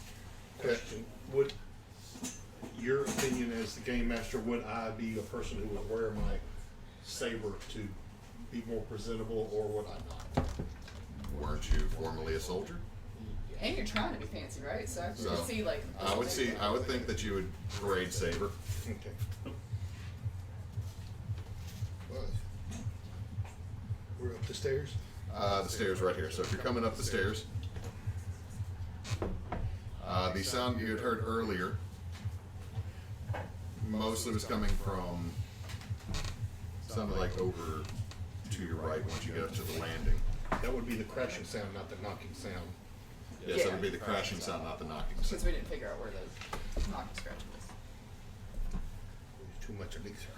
Question: would your opinion as the game master, would I be a person who would wear my saber to be more presentable, or would I not? Weren't you formerly a soldier? And you're trying to be fancy, right? So I So, can see like. I would think that you would parade saber. Okay. We're up the stairs. The stairs right here. So if you're coming up the stairs, the sound you had heard earlier mostly was coming from something like over to your right once you get up to the landing. That would be the crashing sound, not the knocking sound. Yes, Yeah. that would be the crashing sound, not the knocking Because sound. we didn't figure out where the knock and scratch There's too much elixir.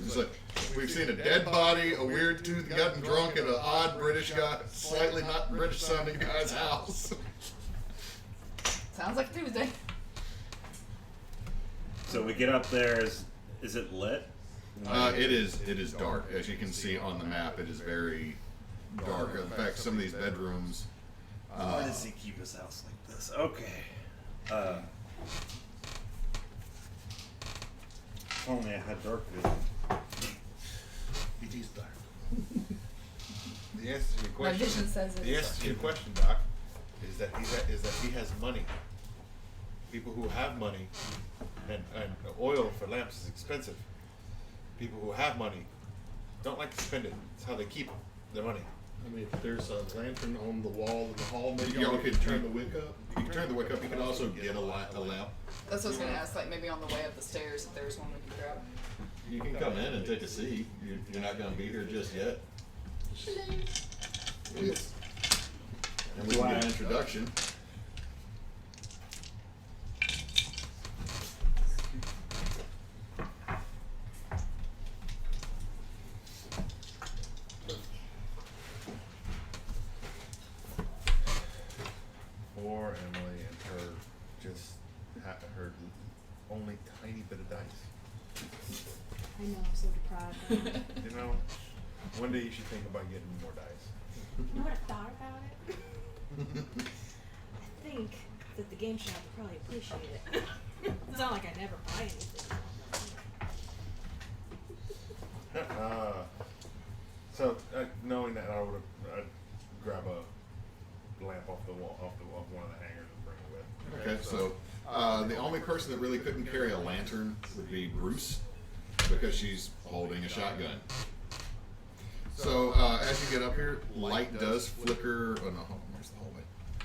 It's like, we've seen a dead body, a weird tooth gotten drunk at an odd British guy, slightly not British sounding guy's house. was. Sounds like a Tuesday. So we get up there. Is it lit? It is dark. As you can see on the map, it is very dark. In fact, some of these bedrooms, Why does he keep his house like this? Okay. If only I had dark vision. It is dark. The answer to your My question. vision says it. The answer to your question, Doc, is that he has money. People who have money, and oil for lamps is expensive. People who have money don't like to spend it. It's how they keep their money. I mean, if there's a lantern on the wall in the hall, maybe Y'all y'all could could turn the wick up. you can turn the wick up. You can also get a lamp. That's what I was gonna ask. Like maybe on the way up the stairs, if there's one we can grab. You can come in and take a seat. You're not going to be here just yet. Yes. And we can get an introduction. Poor Emily and her just her only tiny bit of dice. I know, I'm so deprived. You know, one day you should think about getting more dice. You know what I thought about it? I think that the game shop would probably appreciate it. It's not like I never buy anything. So knowing that, I'd grab a lamp off the wall, off one of the hangers, and bring it with. Okay, so the only person that really couldn't carry a lantern would be Bruce, because she's holding a shotgun. So as you get up here, light does flicker. Oh no, where's the hallway?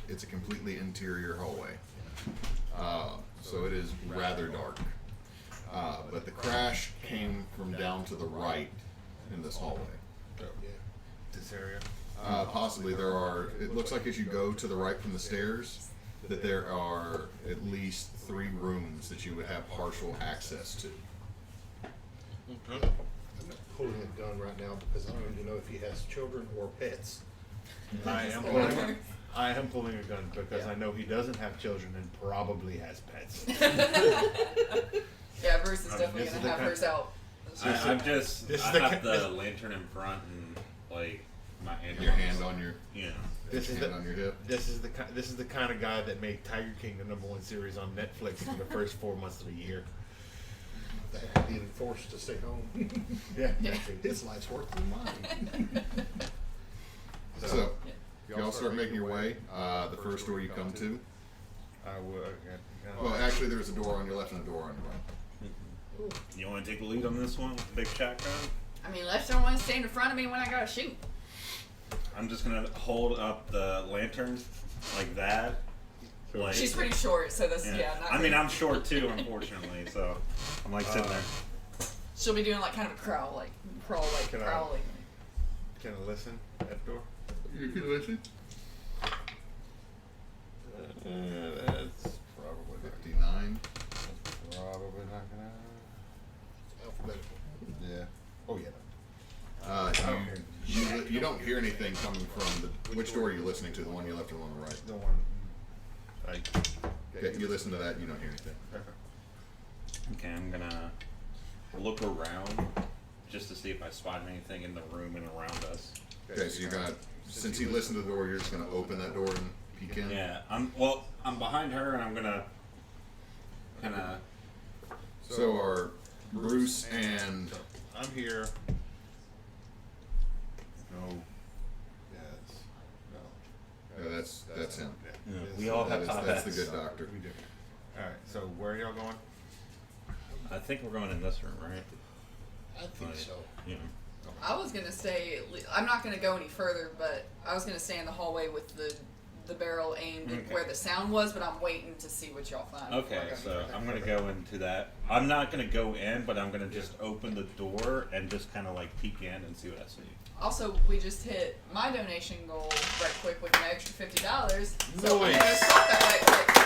It's a completely interior hallway, so it is rather dark. But the crash came from down to the right in this hallway. This area. Possibly there are. It looks like as you go to the right from the stairs, that there are at least 3 rooms that you would have partial access to. Okay. I'm not pulling a gun right now because I don't even know if he has children or pets. I am pulling a gun because I know he doesn't have children and probably has pets. Yeah, Bruce is I mean, definitely this gonna is the have kind- hers out. I'm just. This is I the have ki- the this- lantern in front and like my hand. Your hand on your This is hand on your hip. This is the kind of guy that made Tiger King the #1 series on Netflix for the first 4 months of the year. Being forced to stay home. Yeah. Yeah. His life's worse than mine. So y'all start making your way. The first door you come to. I would. Well, actually, there's a door on your left and a door on your right. Cool. You want to take the lead on this one with the big shotgun? I mean, Lex don't want to stand in front of me when I gotta shoot. I'm just gonna hold up the lantern like that. Like, She's pretty short, so that's, yeah. not I mean, great. I'm short too, unfortunately, so I'm like sitting there. She'll be doing like kind of a crawl, Can I- crawling. Can I listen at the door? You can listen. That's probably 59. probably not gonna. Alphabetical. Yeah. Oh yeah. You don't hear anything coming from the. Which door are you listening to? The one you left or the one on the right? The one. Okay, you listen to that. You don't hear anything. Okay, I'm gonna look around just to see if I spot anything in the room and around us. Okay, so you're gonna. Since you listen to the door, you're just gonna open that door and peek in. Yeah, I'm behind her and I'm gonna kind of. So are Bruce and. I'm here. No. Yes. No. Yeah, that's him. Yeah, we all have That's the Topettes. good doctor. We do. All right. So where are y'all going? I think we're going in this room, right? I think so. Yeah. I was gonna stay. I'm not gonna go any further, but I was gonna stay in the hallway with the barrel aimed at where the sound was. But I'm waiting to see what y'all find. Okay, so I'm gonna go into that. I'm not gonna go in, but I'm gonna just open the door and just kind of like peek in and see what I see. Also, we just hit my donation goal right quick with an extra $50. So I'm gonna Nice. swap that right quick.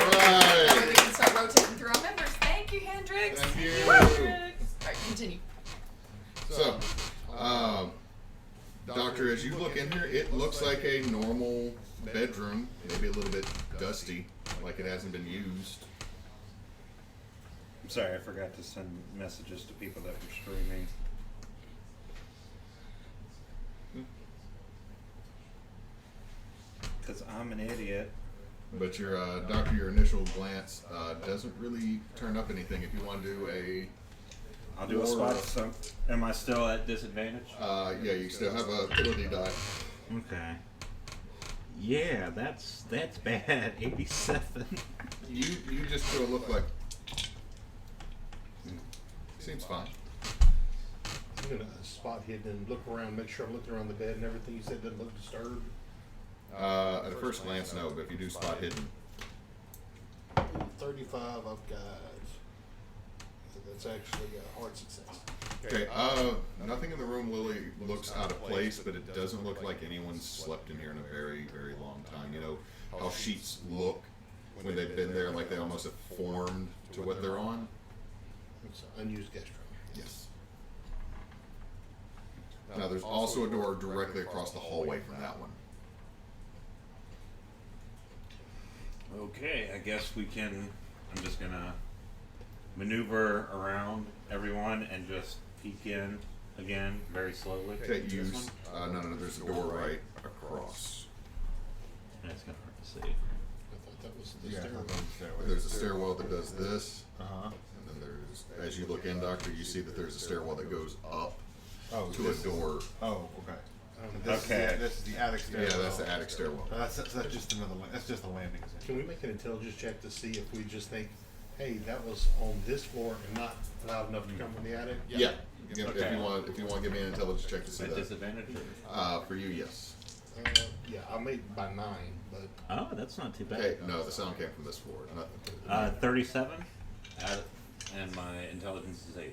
Alright. That way we can start rotating through our members. Thank you, Hendrix. Thank you. Alright, continue. So, Doctor, as you look in here, it looks like a normal bedroom, maybe a little bit dusty, like it hasn't been used. I'm sorry, I forgot to send messages to people that were streaming. Because I'm an idiot. But your Doctor, your initial glance doesn't really turn up anything. If you want to do a, I'll do a spot. So, am I still at disadvantage? yeah, you still have a ability die. Okay. Yeah, that's bad. 87. You just do a look like. Seems fine. I'm gonna spot hidden and look around, make sure I'm looking around the bed and everything you said doesn't look disturbed. At first glance, no, but if you do spot hidden, 35 I've got. So that's actually a hard success. okay. Nothing in the room really looks out of place, but it doesn't look like anyone's slept in here in a very, very long time. You know how sheets look when they've been there, like they almost have formed to what they're on. It's an unused guest room. Yes. Now there's also a door directly across the hallway from that one. Okay, I guess we can. I'm just gonna maneuver around everyone and just peek in again very slowly. Okay, This use. one? No, there's a door right across. It's gonna hurt to see. I thought that was the stairwell. There's a stairwell that does this, Uh-huh. and then there's. As you look in, Doctor, you see that there's a stairwell that goes up Oh, to a door. Oh, okay. Okay. This is the attic stairwell. Yeah, that's the attic stairwell. That's just another. That's just a landing. Can we make an intelligence check to see if we just think, hey, that was on this floor and not loud enough to come from the attic? Yeah. If Okay. you want, to give me an intelligence check to see At that. disadvantage? Or? For you, yes. Yeah, I made it by 9, but Oh, that's not too bad. Okay, no, the sound came from this floor. Nothing. 37, and my intelligence is 80.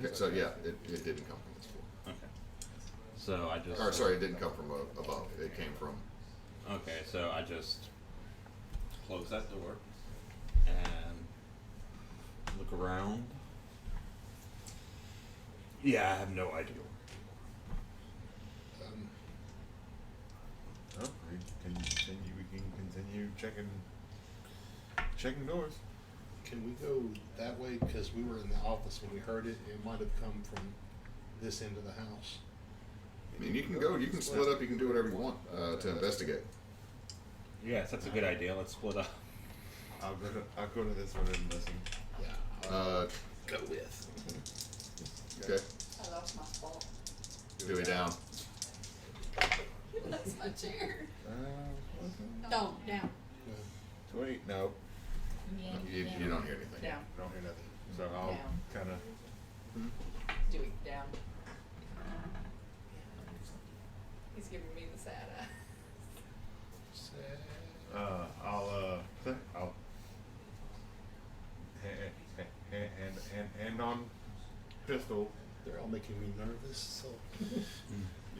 Okay, so yeah, it didn't come from this floor. Okay. So I just. Or sorry, it didn't come from above. It came from. Okay, so I just close that door and look around. Yeah, I have no idea. Oh, we can continue. We can continue checking doors. can we go that way? Because we were in the office when we heard it. It might have come from this end of the house. I mean, you can go. You can split up. You can do whatever you want to investigate. Yes, that's a good idea. Let's split up. I'll go to this one and listen. Yeah. Go with. Okay. Oh, that was my fault. Dewey down. That's my chair. Don't, down. 20. No, You don't hear anything. Down. don't hear nothing. So I'll Down. kind of. Doing down. He's giving me the sad eye. I'll hand on pistol. They're all making me nervous, so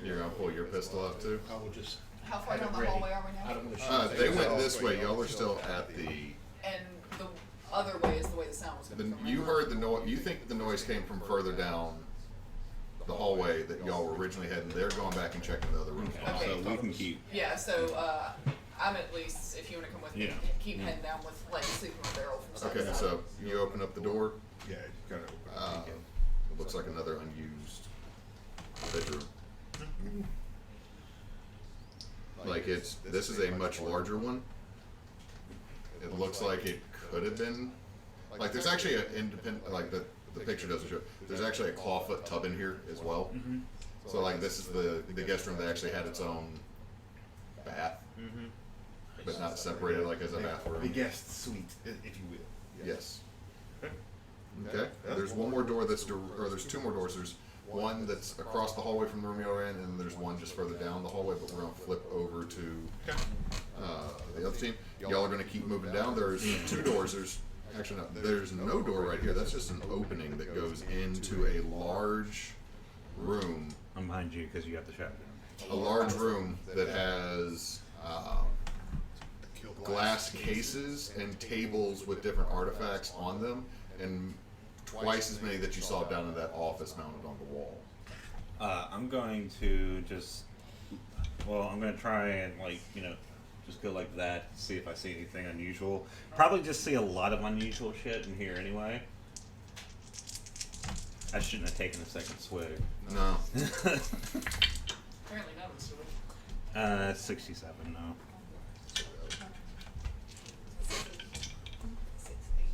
You're gonna pull your pistol out too. I will just. How far have down it the ready. hallway are we I now? don't want to shoot. They things went off, this but way. Y'all are still at the. And the other way is the way the sound was coming from. You right? heard the noise. You think the noise came from further down the hallway that y'all were originally heading. They're going back and checking the other room. Okay. So we can keep. Yeah, so I'm at least, if you want to come with me, Yeah. keep heading down with like sleeping on a barrel from side to Okay, side. so you open up the door. Yeah, kind of. It looks like another unused bedroom. Like this is a much larger one. It looks like it could have been, like there's actually an independent, like the picture doesn't show, there's actually a clawfoot tub in here as well. So like this is the guest room that actually had its own bath, but not separated like as a The bathroom. guest suite, if you will. Yes. Okay, there's one more door that's, or there's two more doors. There's one that's across the hallway from the room you're in, and there's one just further down the hallway, but we're gonna flip over to the other team. Y'all are gonna keep moving down. There's two doors. There's no door right here. That's just an opening that goes into a large room. I'm behind you because you have the shotgun. A large room that has glass cases and tables with different artifacts on them, and twice as many that you saw down in that office mounted on the wall. I'm going to just. Well, I'm going to try and just go like that, see if I see anything unusual. Probably just see a lot of unusual shit in here anyway. I shouldn't have taken a second swig. No. Apparently none of us do. 67 now. 6, 8.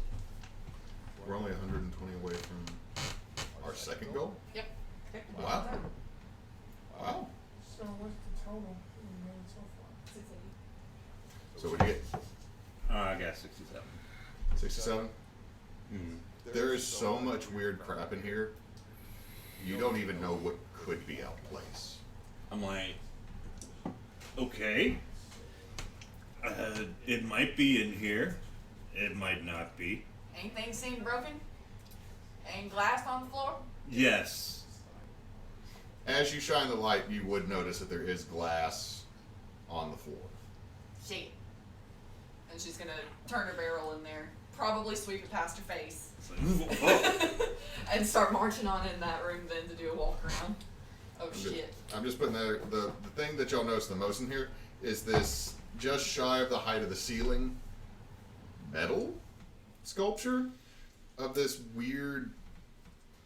We're only 120 away from our second goal. Yep. Wow. Wow. So what's the total we made so far? 680. So what do you get? I got 67. 67? Mm. There is so much weird crap in here. You don't even know what could be out of place. I'm like, okay. It might be in here. It might not be. Anything seem broken? Ain't glass on the floor? Yes. As you shine the light, you would notice that there is glass on the floor. Shit. And she's gonna turn her barrel in there, probably sweep it past her face, It's like, oh. and start marching on in that room then to do a walk around. Oh shit. I'm just putting there. The thing that y'all notice the most in here is this just shy of the height of the ceiling metal sculpture of this weird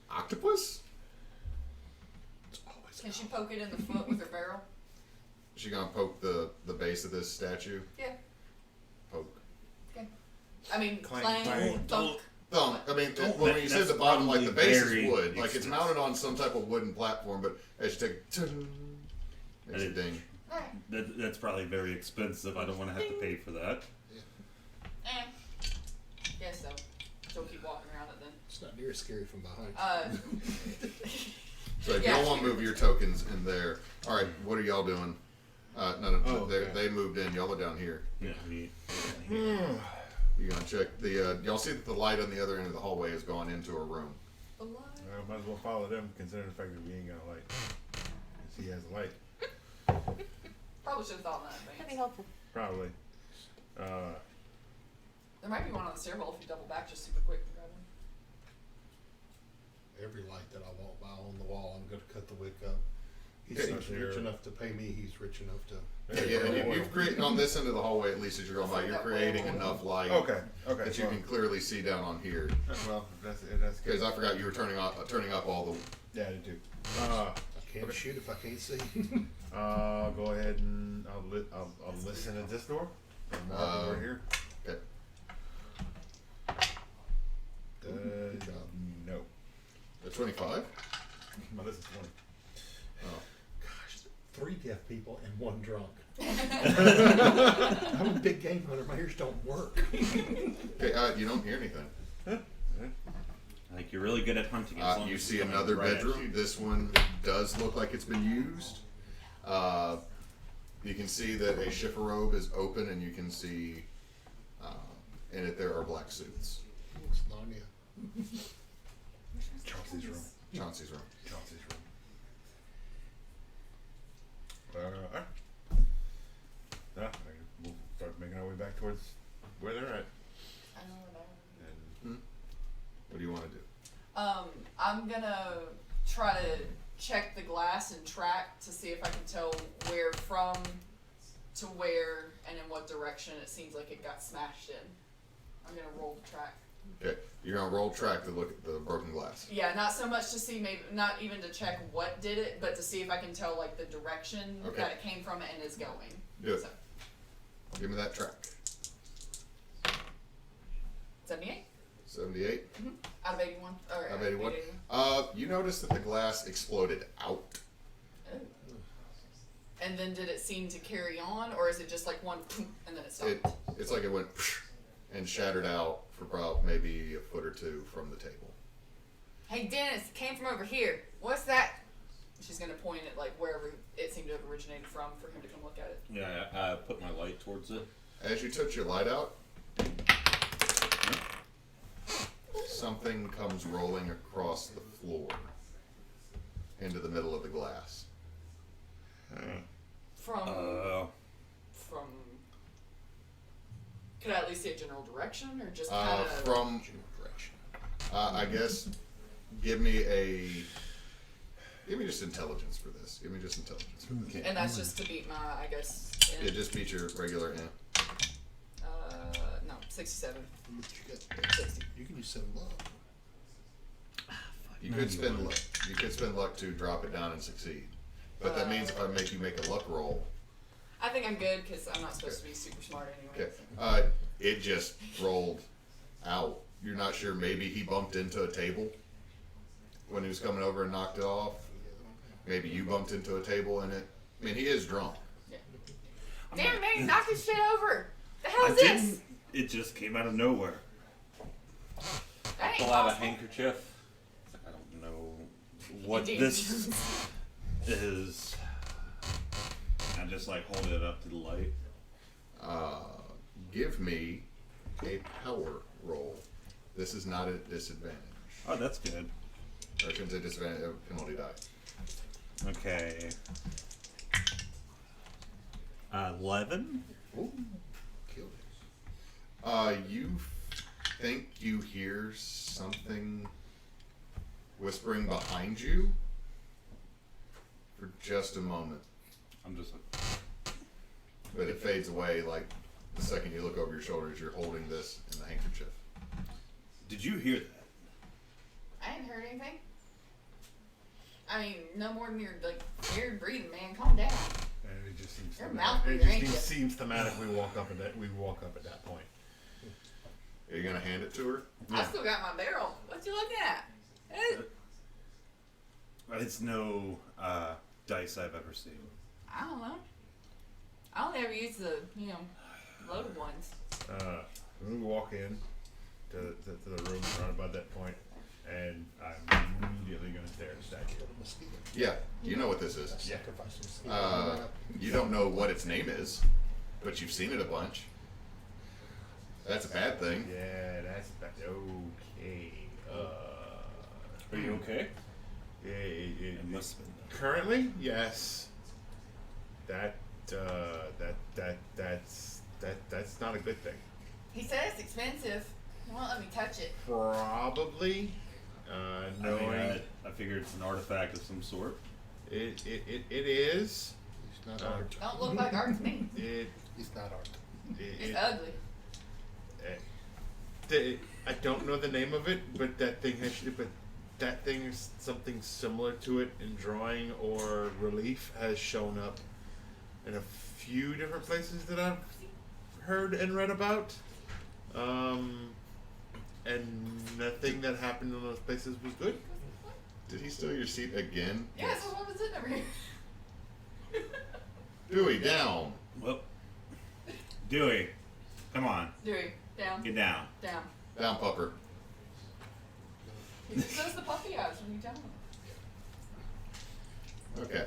octopus. Can she poke it in the foot with her barrel? She gonna poke the base of this statue. Yeah. Poke. Okay. I mean, Clang, clang, clang. thunk. Thumb. I mean, Don't- when you say that's the bottom, like the base probably is wood, very like it's expensive. mounted on some type of wooden platform, but as you take it, makes a ding. Alright. That's probably very expensive. I don't want to have to pay for that. Guess so. She'll keep walking around it then. It's not near as scary from behind. So if Yeah. y'all want to move your tokens in there, all right. What are y'all doing? No, Oh, okay. they moved in. Y'all are down here. Yeah. You gonna check the? Y'all see that the light on the other end of the hallway has gone into a room. I might as well follow them, considering the fact that we ain't got a light. He has a light, Probably should have thought of that in That'd be advance. helpful. probably. There might be one on the stairwell if you double back just super quick and grab one. Every light that I walk by on the wall, I'm going to cut the wick up. He Okay. seems rich enough to pay me. He's rich enough to. Yeah, and you've created on this end of the hallway, at least as you're going by, you're creating enough light Okay, that you can clearly see down on here. Well, that's Because good. I forgot you were turning up all the. Yeah, I did too. I can't shoot if I can't see. I'll go ahead and I'll listen at this door. And walk over here. Okay. No. The 25. My list is 20. Oh. Gosh, 3 deaf people and 1 drunk. I'm a big game hunter. My ears don't work. Okay. You don't hear anything. Like, you're really good at hunting. As long You as see it's coming another right at bedroom. you. This one does look like it's been used. You can see that a chifforobe is open, and you can see in it there are black suits. Looks Narnia. Chauncey's room. Chauncey's room. Chauncey's room. Alright. Yeah, we'll start making our way back towards where they're at. I don't know. And What do you want to do? I'm gonna try to check the glass and track to see if I can tell where from to where and in what direction it seems like it got smashed in. I'm gonna roll the track. Okay, you're gonna roll track to look at the broken glass. Yeah, not so much to see, maybe not even to check what did it, but to see if I can tell like the direction Okay. that it came from and is going. Do it. So, Give me that track. 78 78 out of 81. Or out of 81. 81. You notice that the glass exploded out. Oh. And then did it seem to carry on, or is it just like one and then it stopped? It's like it went and shattered out for about maybe a foot or two from the table. Hey Dennis, it came from over here. What's that? She's gonna point at like wherever it seemed to have originated from for him to come look at it. Yeah, I put my light towards it. As you touch your light out, something comes rolling across the floor into the middle of the glass. From could I at least see a general direction or just kind of From direction. I guess give me just intelligence for this. Give me just intelligence for this. Okay. and that's just to beat my I guess It just beat your regular amp. no, 67. What you got? 60. You can use 7 love. You could spend luck. You could spend luck to drop it down and succeed. But that means if I make you make a luck roll, I think I'm good because I'm not supposed to be super smart anyway. okay. It just rolled out. You're not sure. Maybe he bumped into a table when he was coming over and knocked it off. Maybe you bumped into a table and it. I mean, he is drunk. Damn it, man, knock this shit over! The hell I is this? didn't. It just came out of nowhere. That ain't Pull out a possible. handkerchief. I don't know what Indeed. this is. I just like hold it up to the light. Give me a power roll. This is not a disadvantage. Oh, that's good. Or I shouldn't say disadvantage, a penalty die. Okay. 11. Ooh, killed it. You think you hear something whispering behind you for just a moment, I'm just like, but it fades away like the second you look over your shoulders. You're holding this in the handkerchief. did you hear that? I ain't heard anything. I mean, no more than your like weird breathing, man. Calm down. And it just seems Your thematic. mouth It breather, just ain't seems thematic. We walk up at that point. Are you gonna hand it to her? I still got my barrel. What you looking at? It's no dice I've ever seen. I don't know. I only ever use the loaded ones. We walk in to the room right about that point, and I'm immediately going to stare at the statue. Yeah, you know what this is. Yeah. You don't know what its name is, but you've seen it a bunch. That's a bad thing. Yeah, that's okay. Are you okay? It It must have been. currently, yes. That's not a good thing. He said it's expensive. He won't let me touch it. Probably, knowing I figured it's an artifact of some sort. it is. It's not art. Don't look like art to me. It's not art. It's ugly. I don't know the name of it, but that thing is something similar to it in drawing or relief has shown up in a few different places that I've heard and read about. And nothing that happened in those places was good. Did he steal your seat again? Yeah, so what was sitting over here? Dewey, down. Well, Dewey, come on, Dewey, down, get down. down. Down, pupper. He just does the puffy eyes when you tell him. Okay.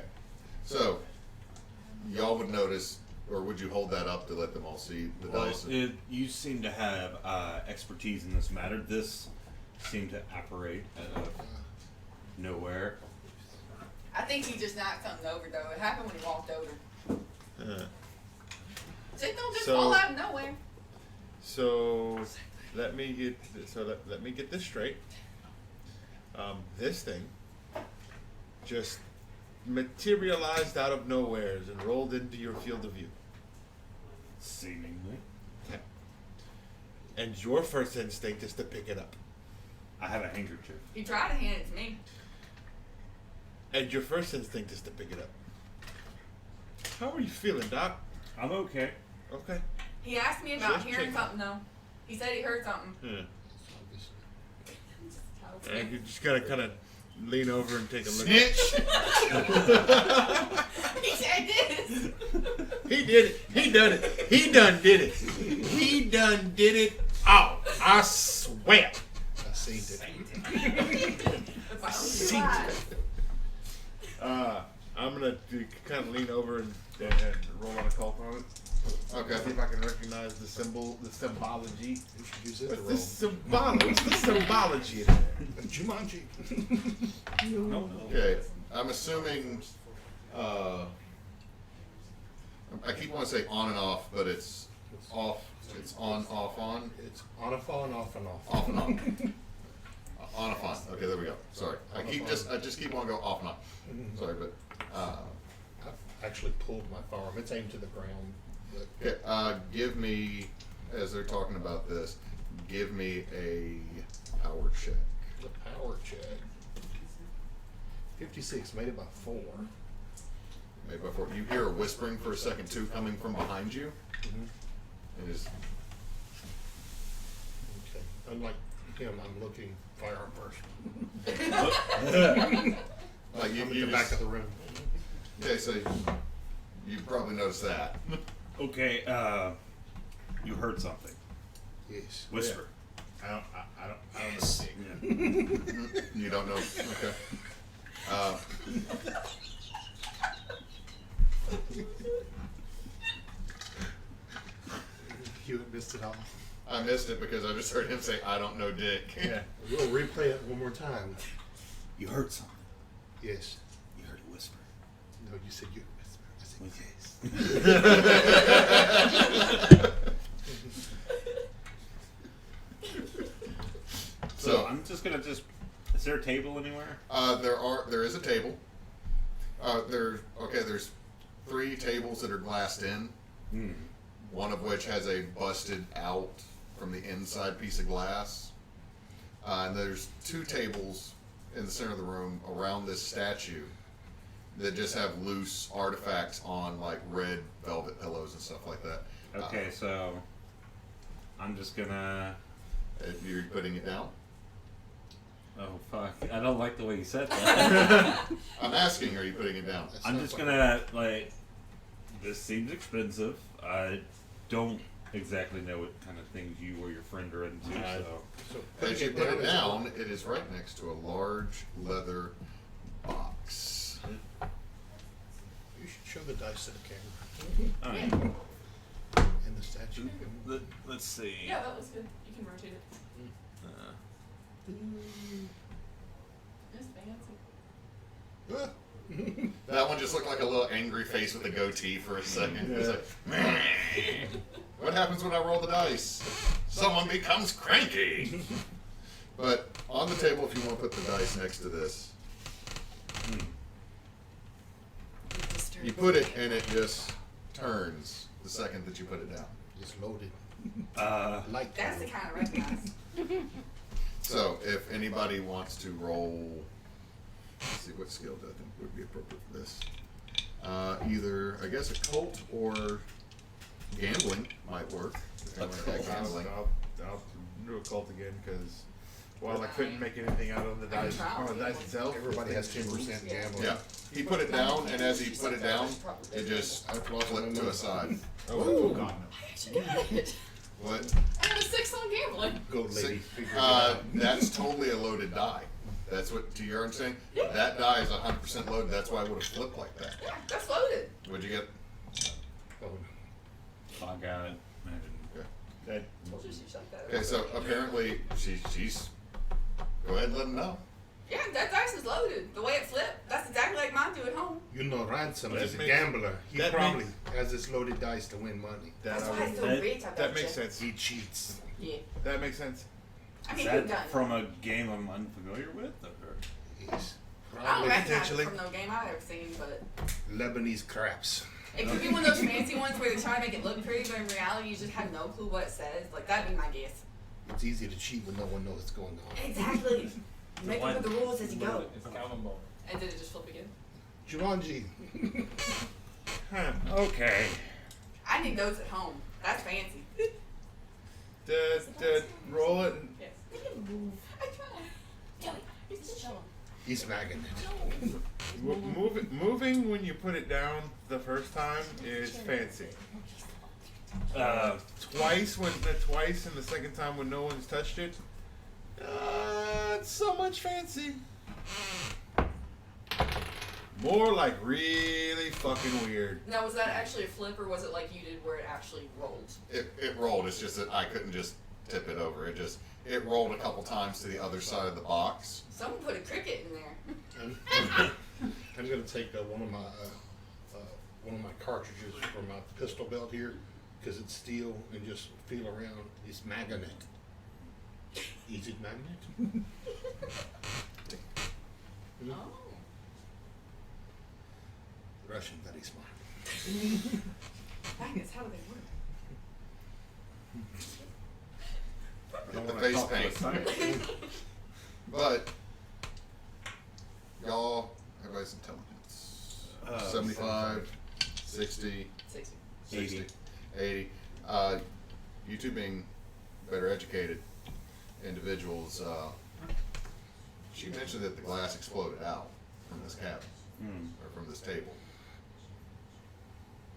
So, y'all would notice, or would you hold that up to let them all see the Well, dice? you seem to have expertise in this matter. This seemed to operate out of nowhere. I think he just knocked something over though. It happened when he walked over. It don't just So- fall out of nowhere. So let me get this straight. This thing just materialized out of nowhere and rolled into your field of view. Seemingly. Okay. And your first instinct is to pick it up. I have a handkerchief. He tried to hand it to me. And your first instinct is to pick it up. How are you feeling, Doc? I'm okay. Okay. He asked me about Just hearing check. something though. He said he heard something. And you just gotta kind of lean over and take a look. Snitch! He said this. He did it. He done it. He done did it. He done did it. Oh, I swear. I seen it. If I was alive. I'm gonna kind of lean over and roll on a cult on it. Okay. See if I can recognize the symbology. You should use it to What's roll. what's the symbology in there? Jumanji. Okay. I'm assuming, I keep wanting to say on and off, but it's off. It's on, off, on. It's on a phone, off and off. Off and on. On and on. Okay, there we go. Sorry. I just keep on going off and on. Sorry, but, I've actually pulled my firearm. It's aimed to the ground. But okay, give me, as they're talking about this, give me a power check. the power check. 56, made it by 4. Maybe before you hear a whispering for a second too coming from behind you. It is Okay. Unlike him, I'm looking firearm first. like you I'm in the just, back of the room. Okay, so you probably noticed that. Okay, you heard something. Yes. Whisper. I don't know. Yeah. You don't know. Okay. You had missed it all. I missed it because I just heard him say, "I don't know, Dick." Yeah. We'll replay it one more time. You heard something. Yes. You heard a whisper. No, you said you had missed it. I said Okay. So I'm just gonna Is there a table anywhere? There is a table. There's 3 tables that are glassed in. One of which has a busted out from the inside piece of glass. And there's 2 tables in the center of the room around this statue that just have loose artifacts on, like red velvet pillows and stuff like that. Okay, so I'm just gonna. If you're putting it down. Oh fuck! I don't like the way you said that. I'm asking, are you putting it down? I'm just gonna This seems expensive. I don't exactly know what kind of things you or your friend are into. So As you putting put it is all- down, it is right next to a large leather box. You should show the dice to the camera. Alright. And the statue. Let's see. Yeah, that was good. You can rotate it. It's fancy. That one just looked like a little angry face with a goatee for a second. It was like, "Meh." What happens when I roll the dice? Someone becomes cranky. But on the table, if you want to put the dice next to this, you put it and it just turns the second that you put it down. It's loaded. Light That's the colour. kind of recognize. So if anybody wants to roll, let's see what skill do I think would be appropriate for this. Either, I guess, a cult or gambling might work. If you want to add gambling. I'll do a cult again because while I couldn't make anything out of the dice itself, Everybody has 10% gambling. Yeah, he put it down, and as he put it down, it just flipped to a side. Oh god, no. I actually got it. What? I got a 6 on gambling. Go, lady. That's totally a loaded die. That's what, to your understanding? That die is 100% loaded. That's why it would have flipped like that. Yeah, that's loaded. What'd you get? Oh, I got it. I didn't. Okay. That, We'll just use like that. Okay, so apparently she's. Go ahead and let him know. Yeah, that dice is loaded. The way it flipped, that's exactly like mine do at home. You know, Ransom That is a makes- gambler. He that probably has this loaded dice to win money. that, That's why it's so that- rich. I that bet makes you. sense. He cheats. Yeah. That makes sense. I Is mean, that you've done from a game I'm unfamiliar with? Or? He's I don't probably recognize it potentially from no game I've ever seen, but Lebanese craps. it could be one of those fancy ones where they try to make it look pretty, but in reality you just have no clue what it says. Like, that'd be my guess. It's easy to cheat when no one knows what's going on. Exactly. Make up the rules as you go. It's accountable. And did it just flip again? Jumanji. Huh. Okay. I need those at home. That's fancy. Roll it. Yes. Make him move. I tried. Joey, just show him. He's smagging it. Moving when you put it down the first time is fancy. Twice and the second time when no one's touched it, it's so much fancy. More like really fucking weird. Now, was that actually a flip, or was it like you did where it actually rolled? It rolled. It's just that I couldn't just tip it over. It rolled a couple times to the other side of the box. Someone put a cricket in there. I'm gonna take one of my cartridges from my pistol belt here, because it's steel, and just feel around. It's magnet. Is it magnet? Oh. Russian, very smart. Magnets, how do they work? Get the face paint. But y'all, everybody's intelligence. 75, 60, 60. 60, 80. You two being better educated individuals, she mentioned that the glass exploded out from this cabin, or from this table.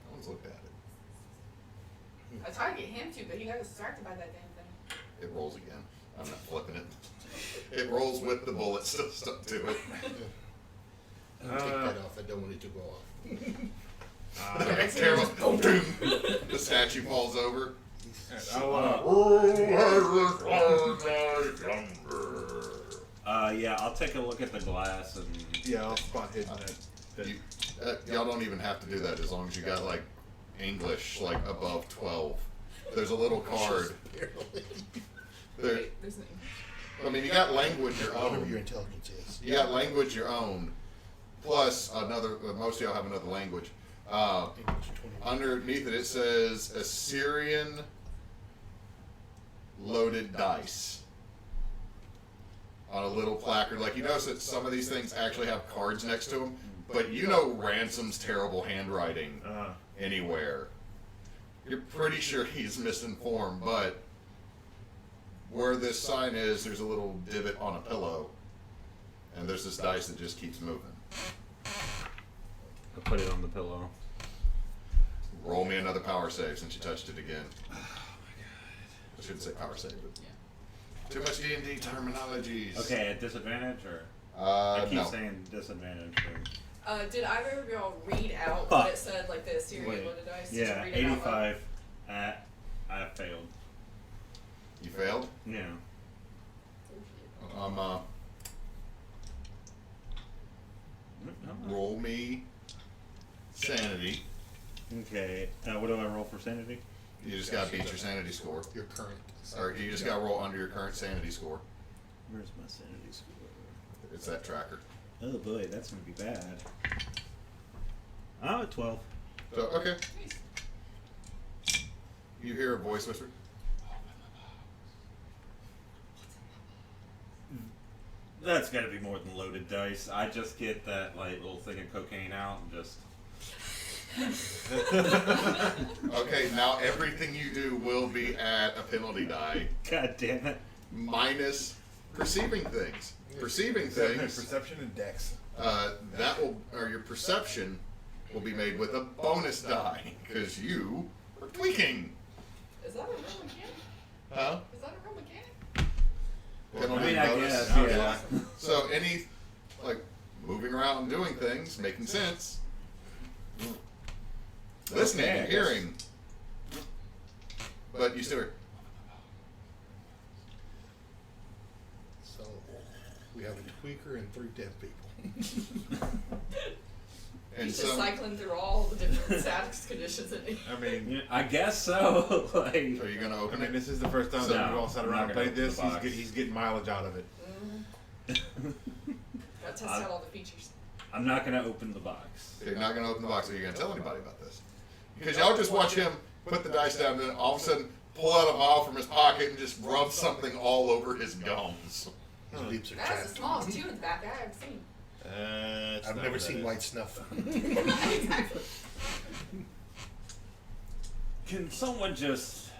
No one's looked at it. I tried to get him to, but he got distracted by that damn thing. It rolls again. I'm not flipping it. It rolls with the bullet still stuck to it. I'll take that off. I don't want it to go off. It's terrible. The statue falls over. Yeah, I'll take a look at the glass and. Yeah, I'll spot hidden that. Y'all don't even have to do that as long as you got like English like above 12. There's a little card. There, There's an I mean, you got language your Whatever your own. intelligence is. You got language your own. Plus another. Most of y'all have another language. English 20. Underneath it, it says Assyrian loaded dice on a little placard. Like, you notice that some of these things actually have cards next to them, but you know Ransom's terrible handwriting anywhere. You're pretty sure he's misinformed, but where this sign is, there's a little divot on a pillow, and there's this dice that just keeps moving. I'll put it on the pillow. Roll me another power save since you touched it again. Oh my god. I shouldn't say power save, but too much D&D terminologies. Okay, at disadvantage or? I keep no. saying disadvantage. Did either of y'all read out what it said, like the Assyrian loaded dice? Did you Yeah, read it out loud? 85. I failed. You failed? Yeah. Roll me sanity. Okay. What do I roll for sanity? You just gotta beat your sanity score. Your current. Or you just gotta roll under your current sanity score. Where's my sanity score? It's that tracker. Oh boy, that's gonna be bad. Oh, 12. So, okay. You hear a voice whisper. That's gotta be more than loaded dice. I just get that like little thing of cocaine out and just. Okay, now everything you do will be at a penalty die. God damn it. Minus perceiving things. Perceiving things. Perception and dex. Your perception will be made with a bonus die because you are tweaking. Is that a real mechanic? Huh? Is that a real mechanic? Penalty I mean, I bonus. guess, yeah. So any, like, moving around and doing things, making sense. Listening Okay, I and guess. hearing. But you still hear. So we have a tweaker and 3 deaf people. And He's just some, cycling through all the different status conditions in it. I mean, Yeah, I guess so. Like, are you going to I open mean, it? this is the first time No, that we've all sat I'm around not and gonna played open this. the He's, box. he's getting mileage out of it. Gotta test out all the features. I'm not gonna open the box. You're not going to open the box. Are you going to tell anybody about this? Because y'all just watch him put the dice down and then all of a sudden pull out a vial from his pocket and just rub something all over his gums. His lips are That's the chapped. smallest tune in the back I've seen. It's I've not never what that seen is. white snuff. Exactly. Can someone just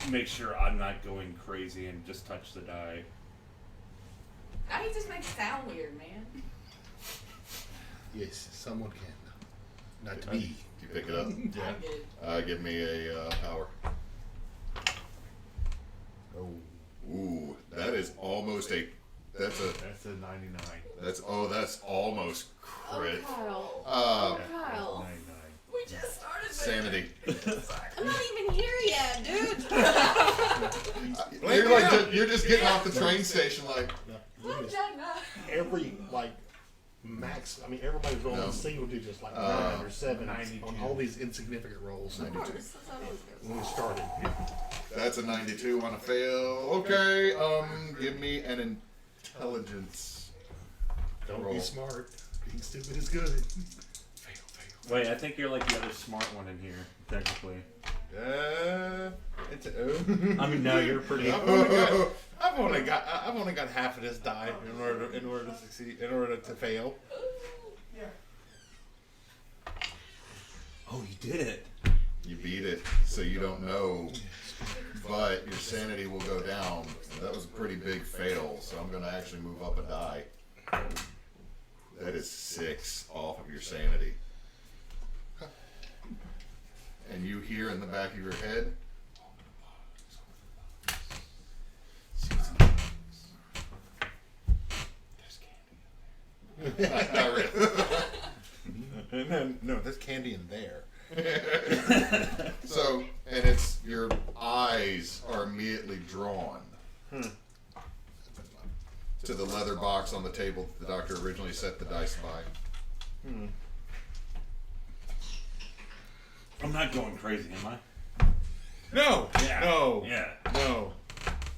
make sure I'm not going crazy and just touch the die? Now he just makes it sound weird, man. Yes, someone can. Not to Do me. you pick it up? Yeah. I did. Give me a power. Oh, Ooh, that is almost a. That's a. that's a 99. That's almost crit. Kyle. Yeah, Kyle. 99. We just started with Sanity. I'm not even here yet, dude. You're just getting off the train station like. Look, Jack, no. Every max. I mean, everybody's rolling No. single digits, like 9 or 7 92. on all these insignificant rolls. 92. When we started, That's a 92 on a fail. Okay, give me an intelligence. don't roll. be smart. Being stupid is good. Fail. Wait, I think you're like the other smart one in here, technically. It's a. I mean, no, you're pretty. I've only got half of this die in order to succeed, in order to fail. Oh, you did it. You beat it, so you don't know. But your sanity will go down. That was a pretty big fail, so I'm going to actually move up a die. That is 6 off of your sanity. And you hear in the back of your head. Not really. No, there's candy in there. So, and it's your eyes are immediately drawn to the leather box on the table that the doctor originally set the dice by. I'm not going crazy, am I? No, Yeah. no, Yeah. no.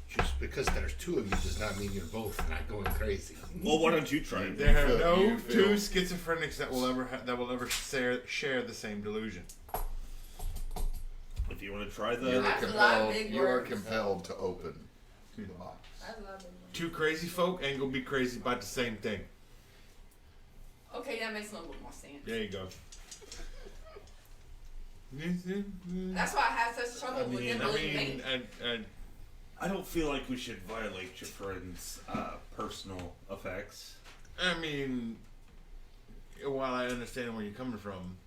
Just because there's 2 of you does not mean you're both not going crazy. Well, why don't you try it? There are feel- no you feel- two schizophrenics that will ever share the same delusion. If you want to try You the. are That's a lot of compelled. big You are words. compelled to open the box. That's a lot of big words. Two crazy folk ain't gonna be crazy about the same thing. Okay, that makes a little bit more sense. There you go. That's why I had such trouble with him believing me. I don't feel like we should violate your friend's personal effects. I mean, while I understand where you're coming from,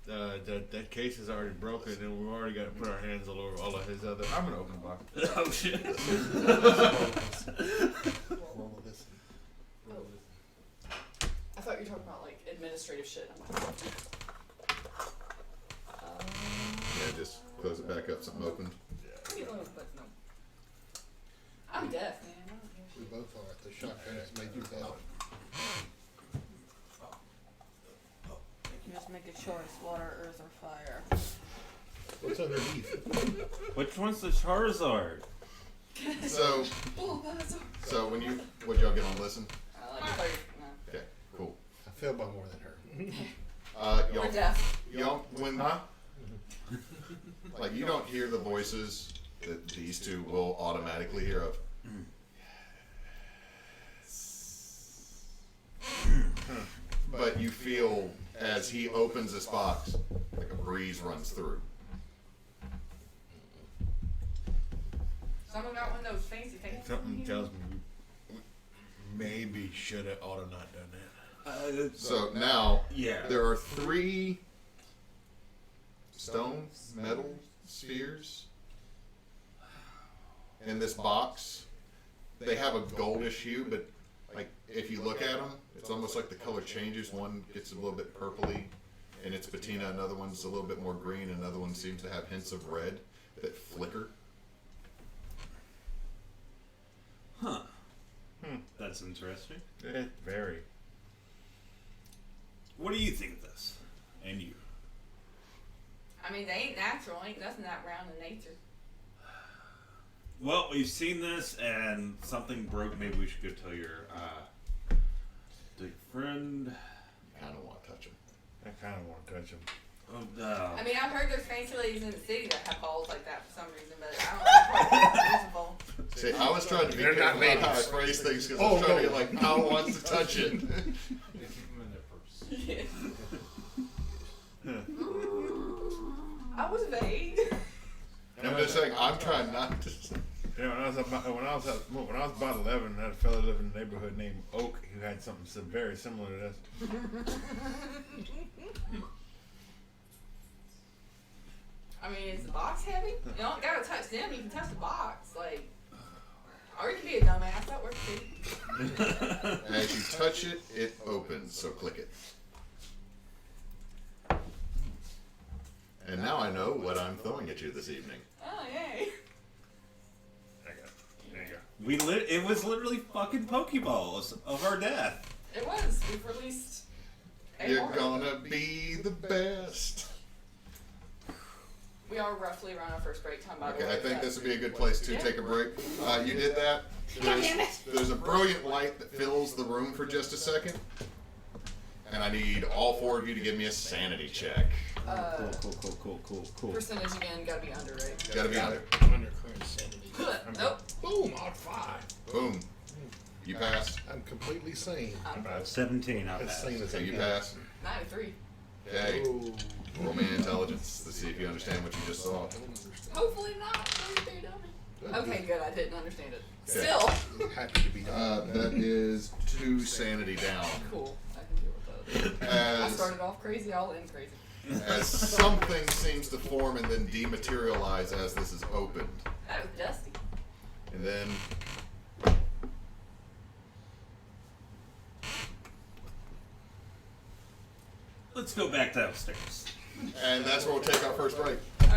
that case is already broken, and we've already got to put our hands all over all of his other. I'm gonna open the box. Oh shit! Roll this. I thought you were talking about like administrative shit. I'm like, Yeah, just close it back up. Something opened. I need little buttons, no. I'm deaf, man. I don't hear We shit. both are. The shotgun has made you deaf. Just make a choice, water, earth, or fire. What's underneath? Which one's the Charizard? So, Bulbasaur. so what'd y'all get on listen? Like 30. No. Okay, cool. I failed by more than her. Y'all, We're deaf. y'all, when like you don't hear the voices that these two will automatically hear of. But you feel as he opens this box, like a breeze runs through. Someone got one of those fancy things. Something tells me we maybe should have ought to not done that. So now Yeah. there are 3 stone metal spheres in this box they have a goldish hue, but like if you look at them, it's almost like the color changes. One gets a little bit purpley, and it's patina. Another one's a little bit more green. Another one seems to have hints of red that flicker. Huh. That's interesting. Very. What do you think of this? And you? I mean, they ain't natural. Ain't nothing that round in nature. Well, we've seen this, and something broke. Maybe we should go tell your friend. I don't want to touch them. I kind of want to touch him. Oh, no. I mean, I've heard there's fancy ladies in the city that have balls like that for some reason, but I don't know if it's possible. See, I was trying to be They're not careful about how I ladies. phrase things because Oh, I'm trying to no. get like, Kyle wants to touch it. I was vague. And I'm just saying, I'm trying not to. Yeah, when I was about 11, I had a fellow living in the neighborhood named Oak who had something very similar to this. I mean, is the box heavy? You don't gotta touch them. You can touch the box, like. Or you can be a dumbass. That works too. As you touch it, it opens. So click it. And now I know what I'm throwing at you this evening. Oh yay! There you go. It was literally fucking Pokeballs of our death. It was. We've released. You're gonna be the best. We are roughly around our first break time, by the Okay, way. I think this would be a good place to take a break. You did that. There's a brilliant light that fills the room for just a second. And I need all four of you to give me a sanity check. Cool. Percentage again, gotta be under, right? Gotta be under. I'm under current sanity. Nope. Boom, out of 5. Boom. You pass. I'm completely sane. 17 out As of sane as So I you can. pass. 93. Okay. Oh, Roll me intelligence to see if you understand what you just saw. Hopefully not. Please do, dummy. Okay, good. I didn't understand it. Okay. Still. happy to be done. That is 2 sanity down. Cool. I can deal with that. I As, started off crazy, I'll end crazy. as something seems to form and then dematerialize as this is opened. That was dusty. And then Let's go back downstairs. and that's where we'll take our first break.